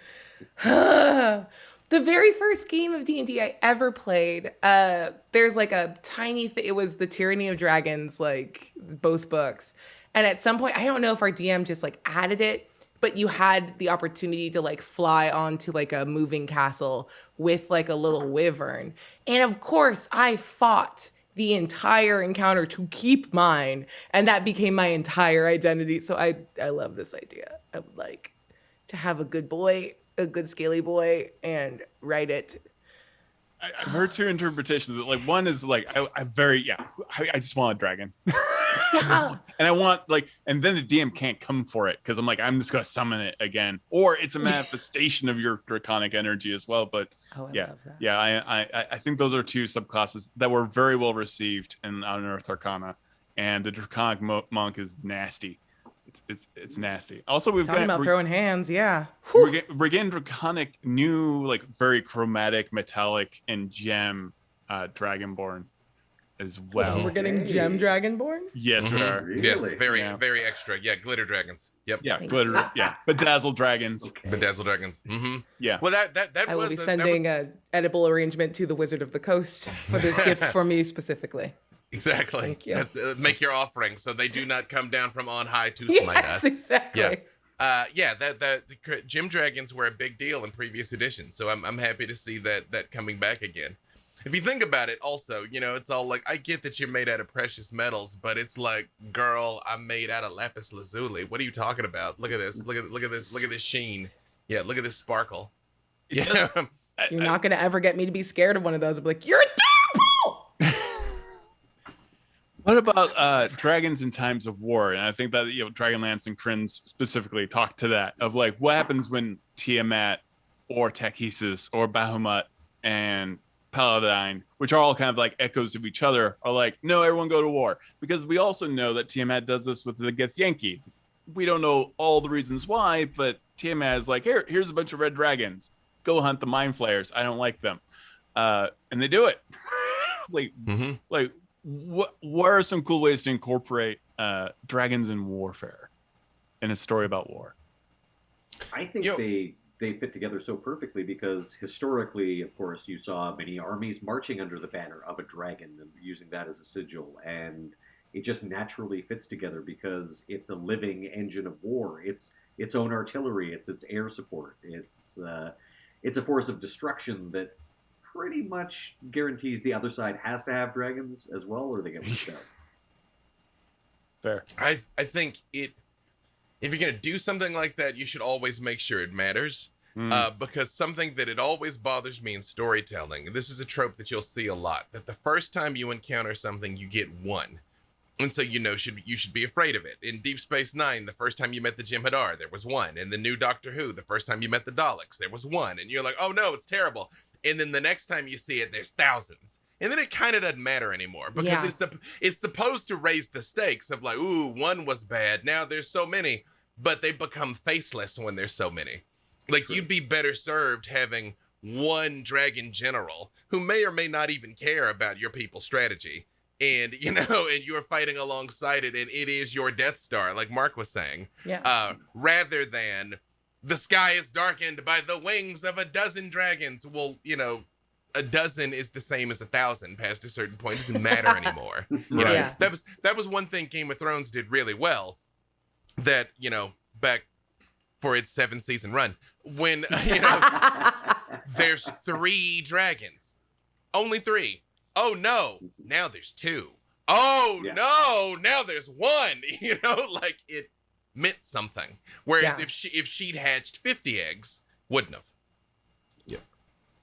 The very first game of D&D I ever played, there's like a tiny thing. It was the Tyranny of Dragons, like both books. And at some point, I don't know if our DM just like added it, but you had the opportunity to like fly onto like a moving castle with like a little wyvern. And of course, I fought the entire encounter to keep mine, and that became my entire identity. So I love this idea. I would like to have a good boy, a good scaly boy, and write it. I've heard two interpretations. Like one is like I just want a dragon. Yeah. And I want like, and then the DM can't come for it because I'm like, I'm just gonna summon it again, or it's a manifestation of your draconic energy as well. But I love that. Yeah, I think those are two subclasses that were very well received in Unearthed Arcana, and the draconic monk is nasty. It's nasty. Also, we've talking about throwing hands. Yeah, we're getting draconic, new, like very chromatic, metallic, and gem dragonborn as well. We're getting gem dragonborn. Yes, we are. Really? Yes, very extra. Yeah, glitter dragons. Yep. Yeah, glitter. Yeah, bedazzled dragons. Okay. Bedazzled dragons. Mm-hmm. Yeah. Well, that I will be sending an edible arrangement to the Wizard of the Coast for this gift for me specifically. Exactly. Thank you. That's, make your offering so they do not come down from on high to smite us. Exactly. Yeah. The gem dragons were a big deal in previous editions, so I'm happy to see that coming back again. If you think about it, also, you know, it's all like, I get that you're made out of precious metals, but it's like, girl, I'm made out of lapis lazuli. What are you talking about? Look at this. Look at this. Look at this sheen. Yeah. Look at this sparkle. Yeah. You're not gonna ever get me to be scared of one of those. I'll be like, you're a What about dragons in times of war? And I think that Dragonlance and Krynns specifically talk to that of like what happens when Tiamat or Takhisis or Bahamut and Paladine, which are all kind of like echoes of each other, are like, no, everyone go to war. Because we also know that Tiamat does this with the Githyanki. We don't know all the reasons why, but Tiamat is like, here's a bunch of red dragons. Go hunt the mind flayers. I don't like them. And they do it. Like what are some cool ways to incorporate dragons in warfare in a story about war? I think they fit together so perfectly because historically, of course, you saw many armies marching under the banner of a dragon and using that as a sigil, and it just naturally fits together because it's a living engine of war. It's its own artillery, it's its air support, it's a force of destruction that pretty much guarantees the other side has to have dragons as well, or they get pushed out. Fair. I think if you're gonna do something like that, you should always make sure it matters. Because something that it always bothers me in storytelling, and this is a trope that you'll see a lot, that the first time you encounter something, you get one. And so you should be afraid of it. In Deep Space Nine, the first time you met the Jem'Hadar, there was one. In the new Doctor Who, the first time you met the Daleks, there was one. And you're like, oh no, it's terrible. And then the next time you see it, there's thousands. And then it kind of doesn't matter anymore because it's supposed to raise the stakes of like, ooh, one was bad. Now there's so many, but they become faceless when there's so many. Like you'd be better served having one dragon general who may or may not even care about your people's strategy. And, and you're fighting alongside it and it is your Death Star, like Mark was saying, rather than the sky is darkened by the wings of a dozen dragons. Well, a dozen is the same as 1,000 past a certain point. It doesn't matter anymore. That was one thing Game of Thrones did really well that, back for its 7-season run, when, there's 3 dragons, only 3. Oh no, now there's 2. Oh no, now there's 1, like it meant something. Whereas if she'd hatched 50 eggs, wouldn't have.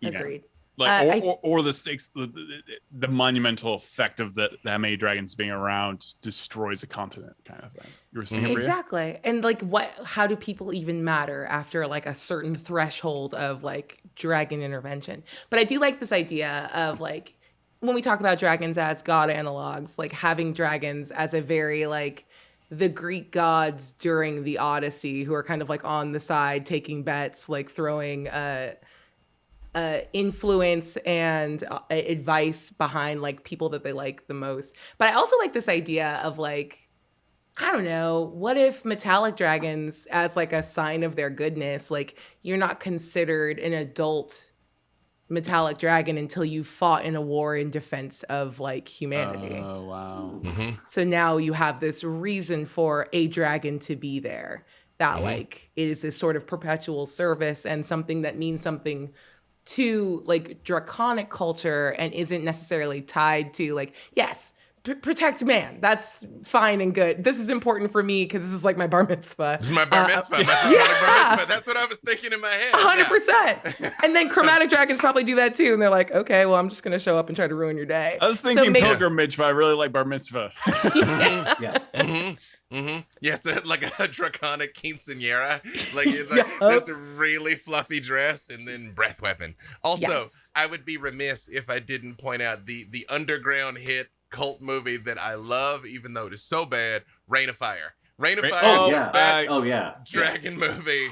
Agreed. Like or the stakes, the monumental effect of that many dragons being around just destroys a continent, kind of thing. You were saying exactly, and like how do people even matter after like a certain threshold of like dragon intervention? But I do like this idea of like when we talk about dragons as god analogs, like having dragons as a very like the Greek gods during the Odyssey who are kind of like on the side taking bets, like throwing influence and advice behind like people that they like the most. But I also like this idea of like, I don't know, what if metallic dragons as like a sign of their goodness, like you're not considered an adult metallic dragon until you fought in a war in defense of like humanity. Oh, wow. So now you have this reason for a dragon to be there that like is this sort of perpetual service and something that means something to like Draconic culture and isn't necessarily tied to like, yes, protect man. That's fine and good. This is important for me because this is like my bar mitzvah. This is my bar mitzvah. Bar mitzvah. That's what I was thinking in my head. 100%. And then chromatic dragons probably do that too. And they're like, okay, well, I'm just going to show up and try to ruin your day. I was thinking pilgrimage, but I really like bar mitzvah. Yes, like a draconic quinceañera, like this really fluffy dress and then breath weapon. Also, I would be remiss if I didn't point out the underground hit cult movie that I love, even though it is so bad, Reign of Fire. Reign of Fire is the best dragon movie.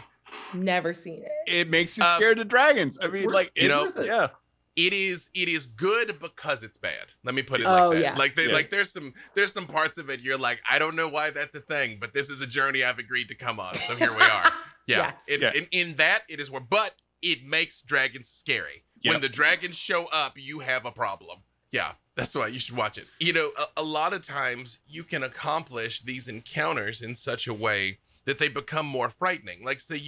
Never seen it. It makes you scared of dragons. I mean, like, It is good because it's bad. Let me put it like that. Yeah. Like there's some parts of it you're like, I don't know why that's a thing, but this is a journey I've agreed to come on. So here we are. In that it is but it makes dragons scary. When the dragons show up, you have a problem. Yeah, that's why you should watch it. A lot of times you can accomplish these encounters in such a way that they become more frightening. Like say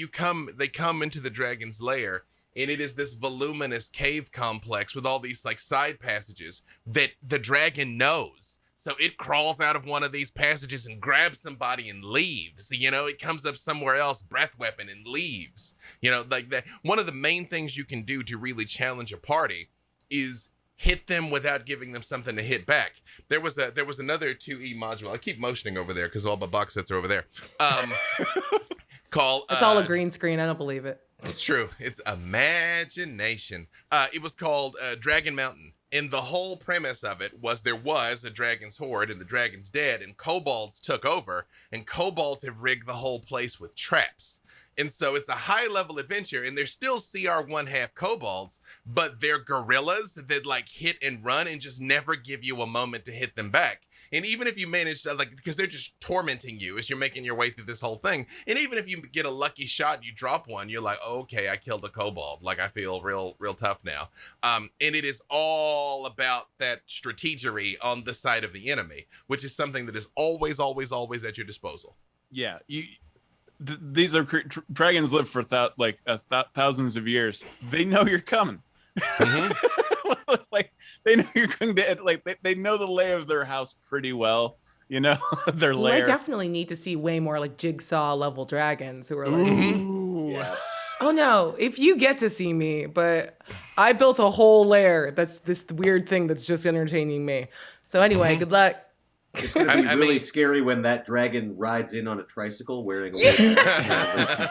they come into the dragon's lair, and it is this voluminous cave complex with all these like side passages that the dragon knows. So it crawls out of one of these passages and grabs somebody and leaves. It comes up somewhere else, breath weapon, and leaves. Like that. One of the main things you can do to really challenge a party is hit them without giving them something to hit back. There was another 2E module. I keep motioning over there because all my box sets are over there. Called It's all a green screen. I don't believe it. It's true. It's imagination. It was called Dragon Mountain. And the whole premise of it was there was a dragon's horde and the dragon's dead and kobolds took over and kobolds have rigged the whole place with traps. And so it's a high level adventure and they're still CR1 half kobolds, but they're gorillas that like hit and run and just never give you a moment to hit them back. And even if you manage to because they're just tormenting you as you're making your way through this whole thing. And even if you get a lucky shot and you drop one, you're like, oh, okay, I killed a kobold. Like I feel real tough now. And it is all about that strategery on the side of the enemy, which is something that is always at your disposal. Yeah. These are dragons live for thousands of years. They know you're coming. Mm-hmm. Like they know you're going to they know the lay of their house pretty well. You know their lair. I definitely need to see way more like Jigsaw level dragons who are like, yeah. Oh no, if you get to see me, but I built a whole lair that's this weird thing that's just entertaining me. So anyway, good luck. It's going to be really scary when that dragon rides in on a tricycle wearing a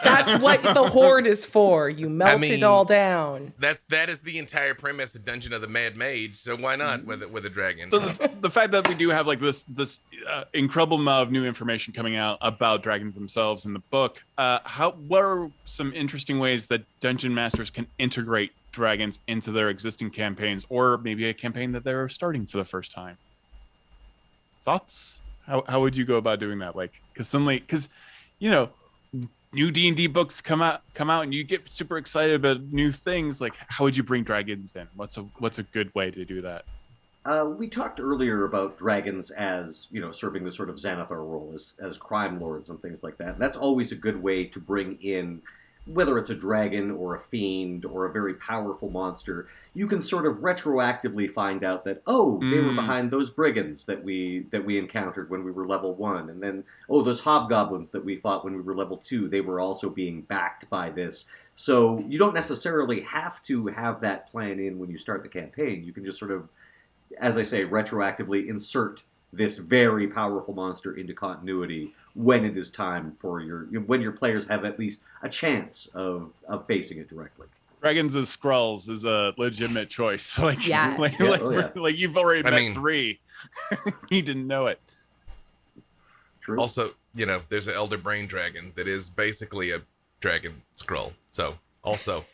That's what the horde is for. You melt it all down. That is the entire premise of Dungeon of the Mad Mage. So why not with a dragon? So the fact that we do have like this incredible amount of new information coming out about dragons themselves in the book, what are some interesting ways that dungeon masters can integrate dragons into their existing campaigns, or maybe a campaign that they're starting for the first time? Thoughts? How would you go about doing that? Like, because you know, new D&D books come out and you get super excited about new things. Like, how would you bring dragons in? What's a good way to do that? We talked earlier about dragons as, serving the sort of Xanathar role as crime lords and things like that. And that's always a good way to bring in, whether it's a dragon or a fiend or a very powerful monster. You can sort of retroactively find out that, they were behind those brigands that we encountered when we were level 1. And then, those hobgoblins that we fought when we were level 2, they were also being backed by this. So you don't necessarily have to have that plan in when you start the campaign. You can just sort of, as I say, retroactively insert this very powerful monster into continuity when it is time for when your players have at least a chance of facing it directly. Dragons as Skrulls is a legitimate choice. Like, yeah. Like you've already met 3. You didn't know it. True. Also, there's an Elder Brain Dragon that is basically a dragon Skrull. So also,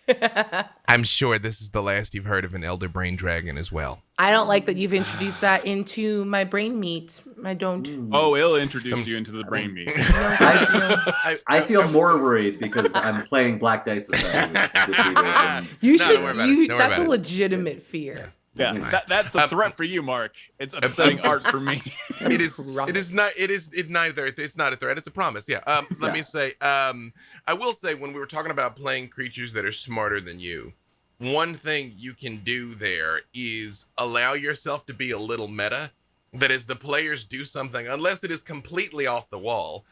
I'm sure this is the last you've heard of an Elder Brain Dragon as well. I don't like that you've introduced that into my brain meat. I don't. It'll introduce you into the brain meat. I feel more worried because I'm playing Black Dice Society. You should. That's a legitimate fear. Yeah, that's a threat for you, Mark. It's upsetting art for me. It's neither. It's not a threat. It's a promise. Yeah. Let me say. I will say, when we were talking about playing creatures that are smarter than you, one thing you can do there is allow yourself to be a little meta. That as the players do something, unless it is completely off the wall,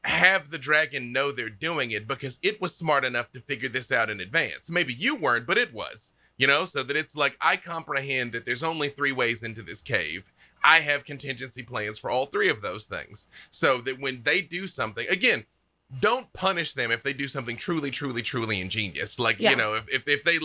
have the dragon know they're doing it because it was smart enough to figure this out in advance. Maybe you weren't, but it was. So that it's like, I comprehend that there's only 3 ways into this cave. I have contingency plans for all 3 of those things. So that when they do something, again, don't punish them if they do something truly ingenious. Like, if they,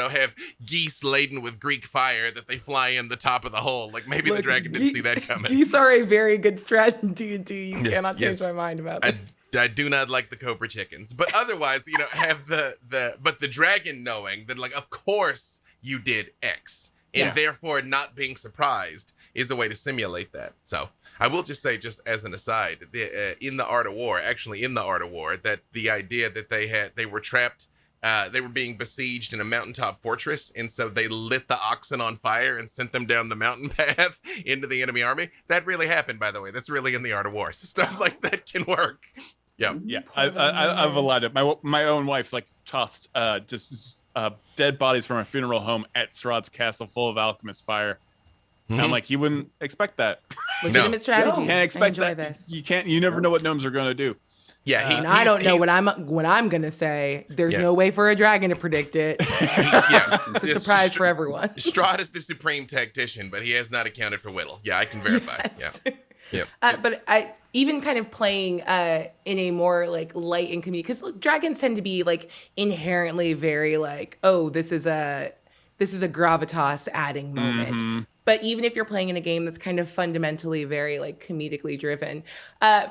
have geese laden with Greek fire that they fly in the top of the hole, like maybe the dragon didn't see that coming. Geese are a very good strategy. You cannot change my mind about it. I do not like the cobra chickens, but otherwise, have but the dragon knowing that, like, of course you did X, and therefore not being surprised is a way to simulate that. So I will just say, just as an aside, in the Art of War, that the idea that they were trapped, they were being besieged in a mountaintop fortress, and so they lit the oxen on fire and sent them down the mountain path into the enemy army. That really happened, by the way. That's really in the Art of War. So stuff like that can work. Yeah. I've allowed it. My own wife tossed dead bodies from a funeral home at Srod's castle full of alchemist fire. And I'm like, you wouldn't expect that. Legitimate strategy. You can't expect that. This. You never know what gnomes are going to do. Yeah, And I don't know what I'm gonna say. There's no way for a dragon to predict it. It's a surprise for everyone. Strahd is the supreme tactician, but he has not accounted for Whittle. Yeah, I can verify. Yes. Yeah. But I even kind of playing in a more like light and comedic, because dragons tend to be like inherently very like, oh, this is a gravitas adding moment. But even if you're playing in a game that's kind of fundamentally very like comedically driven,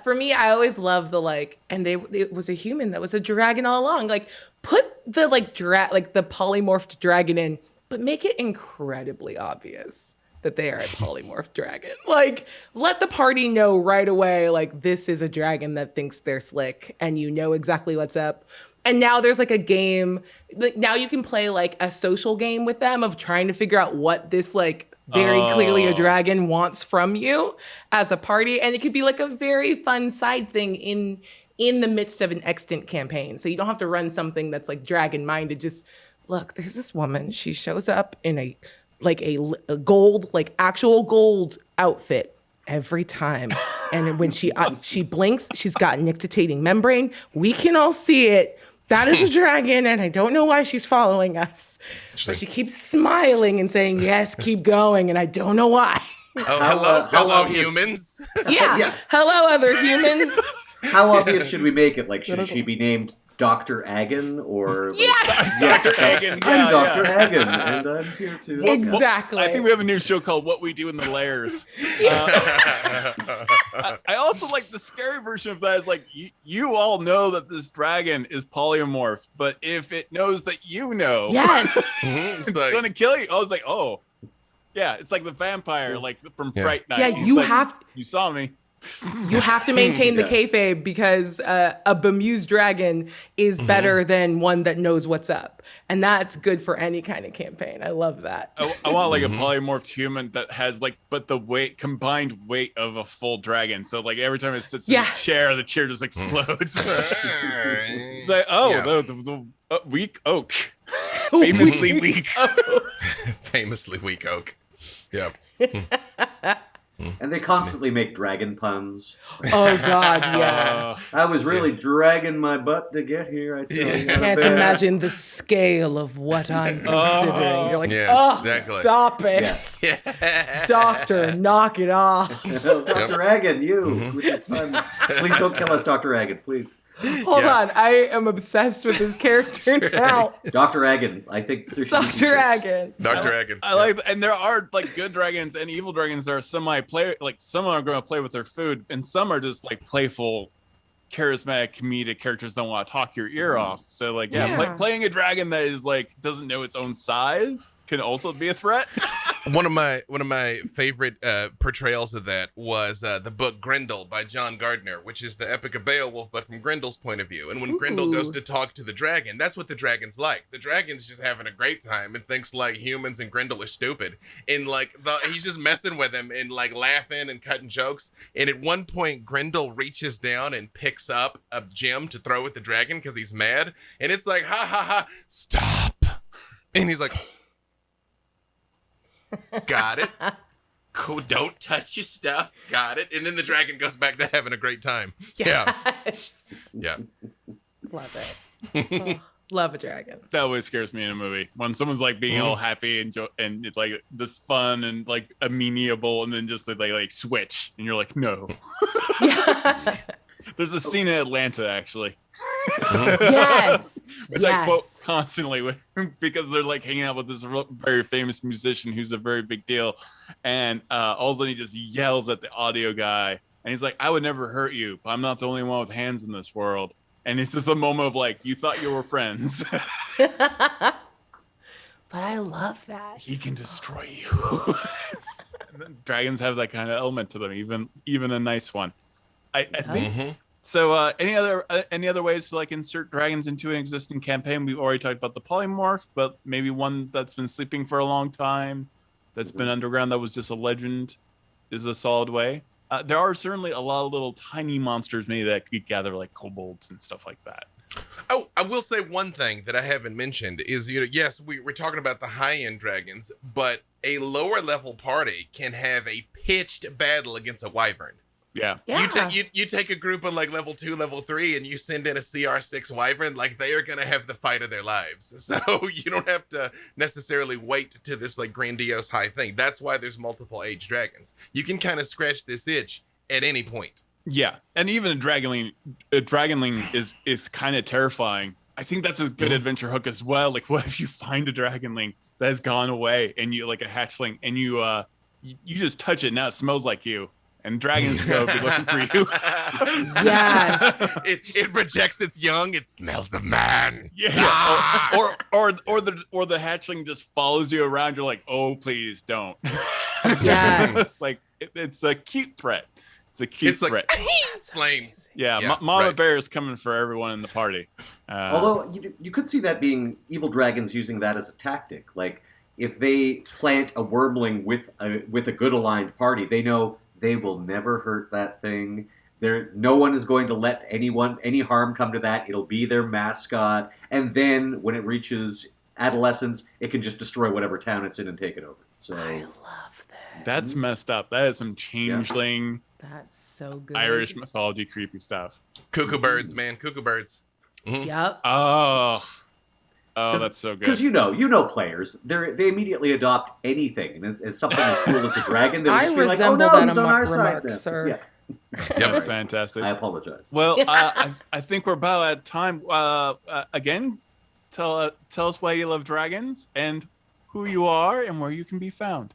for me, I always love the like, and it was a human that was a dragon all along. Like put the like the polymorphed dragon in, but make it incredibly obvious that they are a polymorphed dragon. Like, let the party know right away, like, this is a dragon that thinks they're slick, and you know exactly what's up. And now there's like a game, like now you can play like a social game with them of trying to figure out what this like very clearly a dragon wants from you as a party. And it could be like a very fun side thing in the midst of an extant campaign. So you don't have to run something that's like dragon minded. Just look, there's this woman, she shows up in a gold, like actual gold outfit every time. And when she blinks, she's got nictitating membrane. We can all see it. That is a dragon, and I don't know why she's following us. But she keeps smiling and saying, yes, keep going, and I don't know why. Oh, hello, humans. Yeah. Hello, other humans. How obvious should we make it? Like, should she be named Dr. Agon or yes, Dr. Agon. I'm Dr. Agon, and I'm here to exactly. I think we have a new show called What We Do in the Lairs. I also like the scary version of that is like you all know that this dragon is polymorphed, but if it knows that you know, yes, it's like, gonna kill you. I was like, oh, yeah, it's like the vampire, like from Fright Night. Yeah, you saw me. You have to maintain the kayfabe because a bemused dragon is better than one that knows what's up. And that's good for any kind of campaign. I love that. I want like a polymorphed human that has like, but the combined weight of a full dragon. So like every time it sits in a chair, the chair just explodes. It's like, the weak oak. Famously weak. Famously weak oak. Yep. And they constantly make dragon puns. Oh, God, yeah. I was really dragging my butt to get here, I tell you. I can't imagine the scale of what I'm considering. You're like, exactly. Stop it. Yeah. Doctor, knock it off. Dr. Agon, you. Please don't kill us, Dr. Agon, please. Hold on, I am obsessed with this character now. Dr. Agon, I think there's Dr. Agon. Dr. Agon. I like, and there are like good dragons and evil dragons that are semi-play. Like some are going to play with their food, and some are just like playful, charismatic, comedic characters that want to talk your ear off. So like, playing a dragon that is like doesn't know its own size can also be a threat. One of my favorite portrayals of that was the book Grendel by John Gardner, which is the epic of Beowulf, but from Grendel's point of view. And when Grendel goes to talk to the dragon, that's what the dragon's like. The dragon's just having a great time and thinks like humans and Grendel are stupid. And like he's just messing with him and like laughing and cutting jokes. And at one point, Grendel reaches down and picks up a gem to throw at the dragon because he's mad. And it's like, ha ha ha, stop. And he's like, got it. Cool. Don't touch your stuff. Got it. And then the dragon goes back to having a great time. Yes. Yeah. Love it. Love a dragon. That always scares me in a movie when someone's like being all happy and it's like just fun and like amenable, and then just like switch, and you're like, no. There's a scene in Atlanta actually. Yes. Which I quote constantly because they're like hanging out with this very famous musician who's a very big deal, and all of a sudden he just yells at the audio guy, and he's like, I would never hurt you, but I'm not the only one with hands in this world. And it's just a moment of like, you thought you were friends. But I love that. He can destroy you. Dragons have that kind of element to them, even a nice one. I think. So any other ways to like insert dragons into an existing campaign? We've already talked about the polymorph, but maybe one that's been sleeping for a long time, that's been underground, that was just a legend, is a solid way. There are certainly a lot of little tiny monsters maybe that could gather like kobolds and stuff like that. Oh, I will say one thing that I haven't mentioned is, yes, we're talking about the high-end dragons, but a lower level party can have a pitched battle against a wyvern. Yeah. Yeah. You take a group of like level 2, level 3, and you send in a CR6 wyvern, like they are gonna have the fight of their lives. So you don't have to necessarily wait to this like grandiose high thing. That's why there's multiple age dragons. You can kind of scratch this itch at any point. Yeah, and even a dragonling is kind of terrifying. I think that's a good adventure hook as well. Like, what if you find a dragonling that has gone away, and you like a hatchling, and you just touch it, now it smells like you, and dragons go be looking for you. Yes. It rejects its young. It smells of man. Yeah, or the hatchling just follows you around. You're like, oh, please don't. Yes. Like it's a cute threat. It's a cute threat. Flames. Yeah, Yeah, Mama right. Bear is coming for everyone in the party. Although you could see that being evil dragons using that as a tactic. Like if they plant a wormling with a good aligned party, they know they will never hurt that thing. No one is going to let any harm come to that. It'll be their mascot, and then when it reaches adolescence, it can just destroy whatever town it's in and take it over. So I love this. That's messed up. That is some changeling That's so good. Irish mythology creepy stuff. Cuckoo birds, man. Cuckoo birds. Mhm. Yep. Oh, that's so because good. you know players, they immediately adopt anything, and it's something as cool as a dragon. They'll I just be like, oh resemble no, that he's on our remark, side now. sir. Yeah. That's fantastic. I apologize. Well, I think we're about at time. Again, tell us why you love dragons and who you are and where you can be found.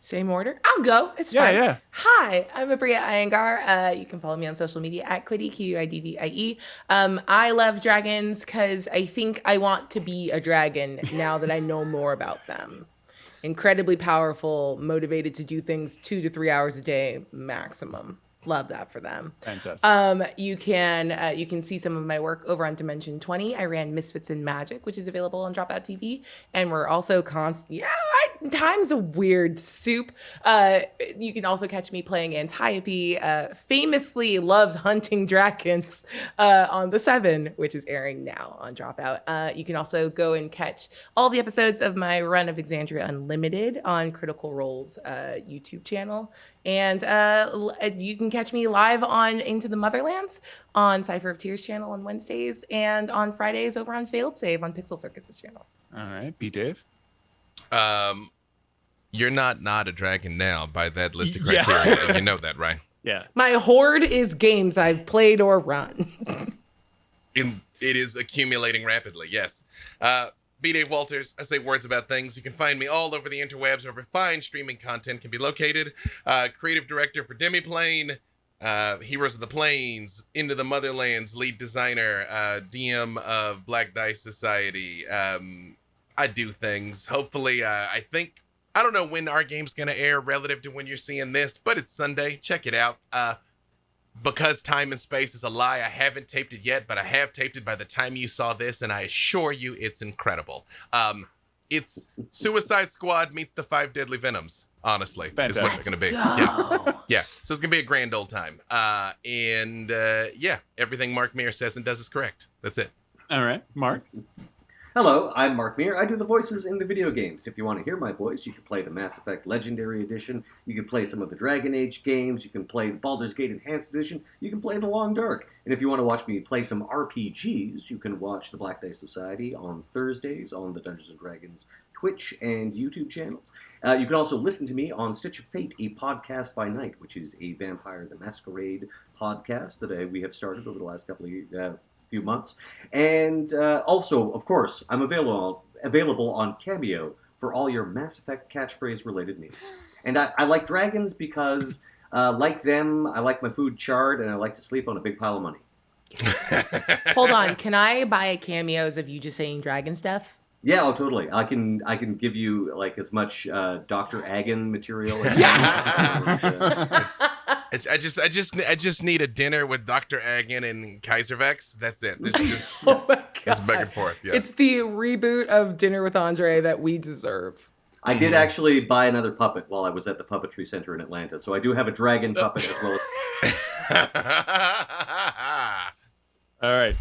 Same order? I'll go. It's Yeah, fine. yeah. Hi, I'm Abria Iyengar. You can follow me on social media at Quiddy, Q-I-D-D-I-E. I love dragons because I think I want to be a dragon now that I know more about them. Incredibly powerful, motivated to do things 2 to 3 hours a day maximum. Love that for them. Fantastic. You can see some of my work over on Dimension 20. I ran Misfits in Magic, which is available on Dropout TV, and we're also time's a weird soup. You can also catch me playing Antiope. Famously loves hunting dragons on the 7, which is airing now on Dropout. You can also go and catch all the episodes of my run of Exandria Unlimited on Critical Role's YouTube channel. And you can catch me live on Into the Motherlands on Cypher of Tears channel on Wednesdays, and on Fridays over on Failed Save on Pixel Circus's channel. All right, B. Dave. You're not a dragon now by that list of Yeah. criteria. You know that, right? Yeah. My horde is games I've played or run. It is accumulating rapidly, yes. B. Dave Walters, I say words about things. You can find me all over the interwebs, wherever fine streaming content can be located. Creative director for Demiplane, Heroes of the Plains, Into the Motherlands, lead designer, DM of Black Dice Society. I do things. Hopefully, I don't know when our game's going to air relative to when you're seeing this, but it's Sunday. Check it out. Because time and space is a lie, I haven't taped it yet, but I have taped it by the time you saw this, and I assure you it's incredible. It's Suicide Squad meets the 5 Deadly Venoms, honestly, Fantastic. is what it's going to be. Yeah, so it's going to be a grand old time. Yeah, everything Mark Meir says and does is correct. That's it. All right, Mark. Hello, I'm Mark Meir. I do the voices in the video games. If you want to hear my voice, you can play the Mass Effect Legendary Edition. You can play some of the Dragon Age games. You can play the Baldur's Gate Enhanced Edition. You can play The Long Dark. And if you want to watch me play some RPGs, you can watch the Black Dice Society on Thursdays on the Dungeons & Dragons Twitch and YouTube channels. You can also listen to me on Stitch of Fate, a podcast by night, which is a Vampire the Masquerade podcast that we have started over the last couple of few months. And also, of course, I'm available on Cameo for all your Mass Effect catchphrase related needs. And I like dragons because, like them, I like my food charred and I like to sleep on a big pile of money. Hold on, can I buy cameos of you just saying dragon stuff? Yeah, oh, totally. I can give you like as much Dr. Agon material. As I just need a dinner with Dr. Agon and Kaiservex. That's it. This Oh my God. It's back and forth. Yeah. It's the reboot of Dinner with Andre that we deserve. I did actually buy another puppet while I was at the Puppetry Center in Atlanta, so I do have a dragon puppet as well as... All right.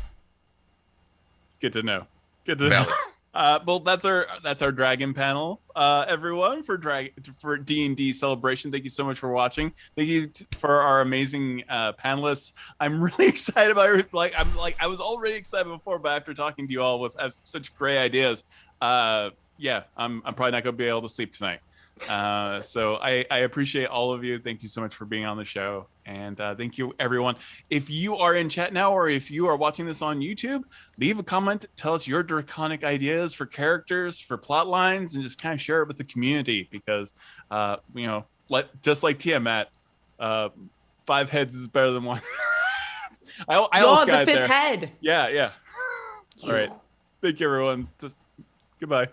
Good to know. Good to Valid. know. Well, that's our dragon panel, everyone, for D&D celebration. Thank you so much for watching. Thank you for our amazing panelists. I'm really excited about I was already excited before, but after talking to you all with such great ideas, yeah, I'm probably not gonna be able to sleep tonight. So I appreciate all of you. Thank you so much for being on the show, and thank you everyone. If you are in chat now, or if you are watching this on YouTube, leave a comment, tell us your draconic ideas for characters, for plot lines, and just kind of share it with the community, because just like Tiamat, 5 heads is better than one. I almost got the it fifth there. head. Yeah. All right, thank you everyone. Goodbye.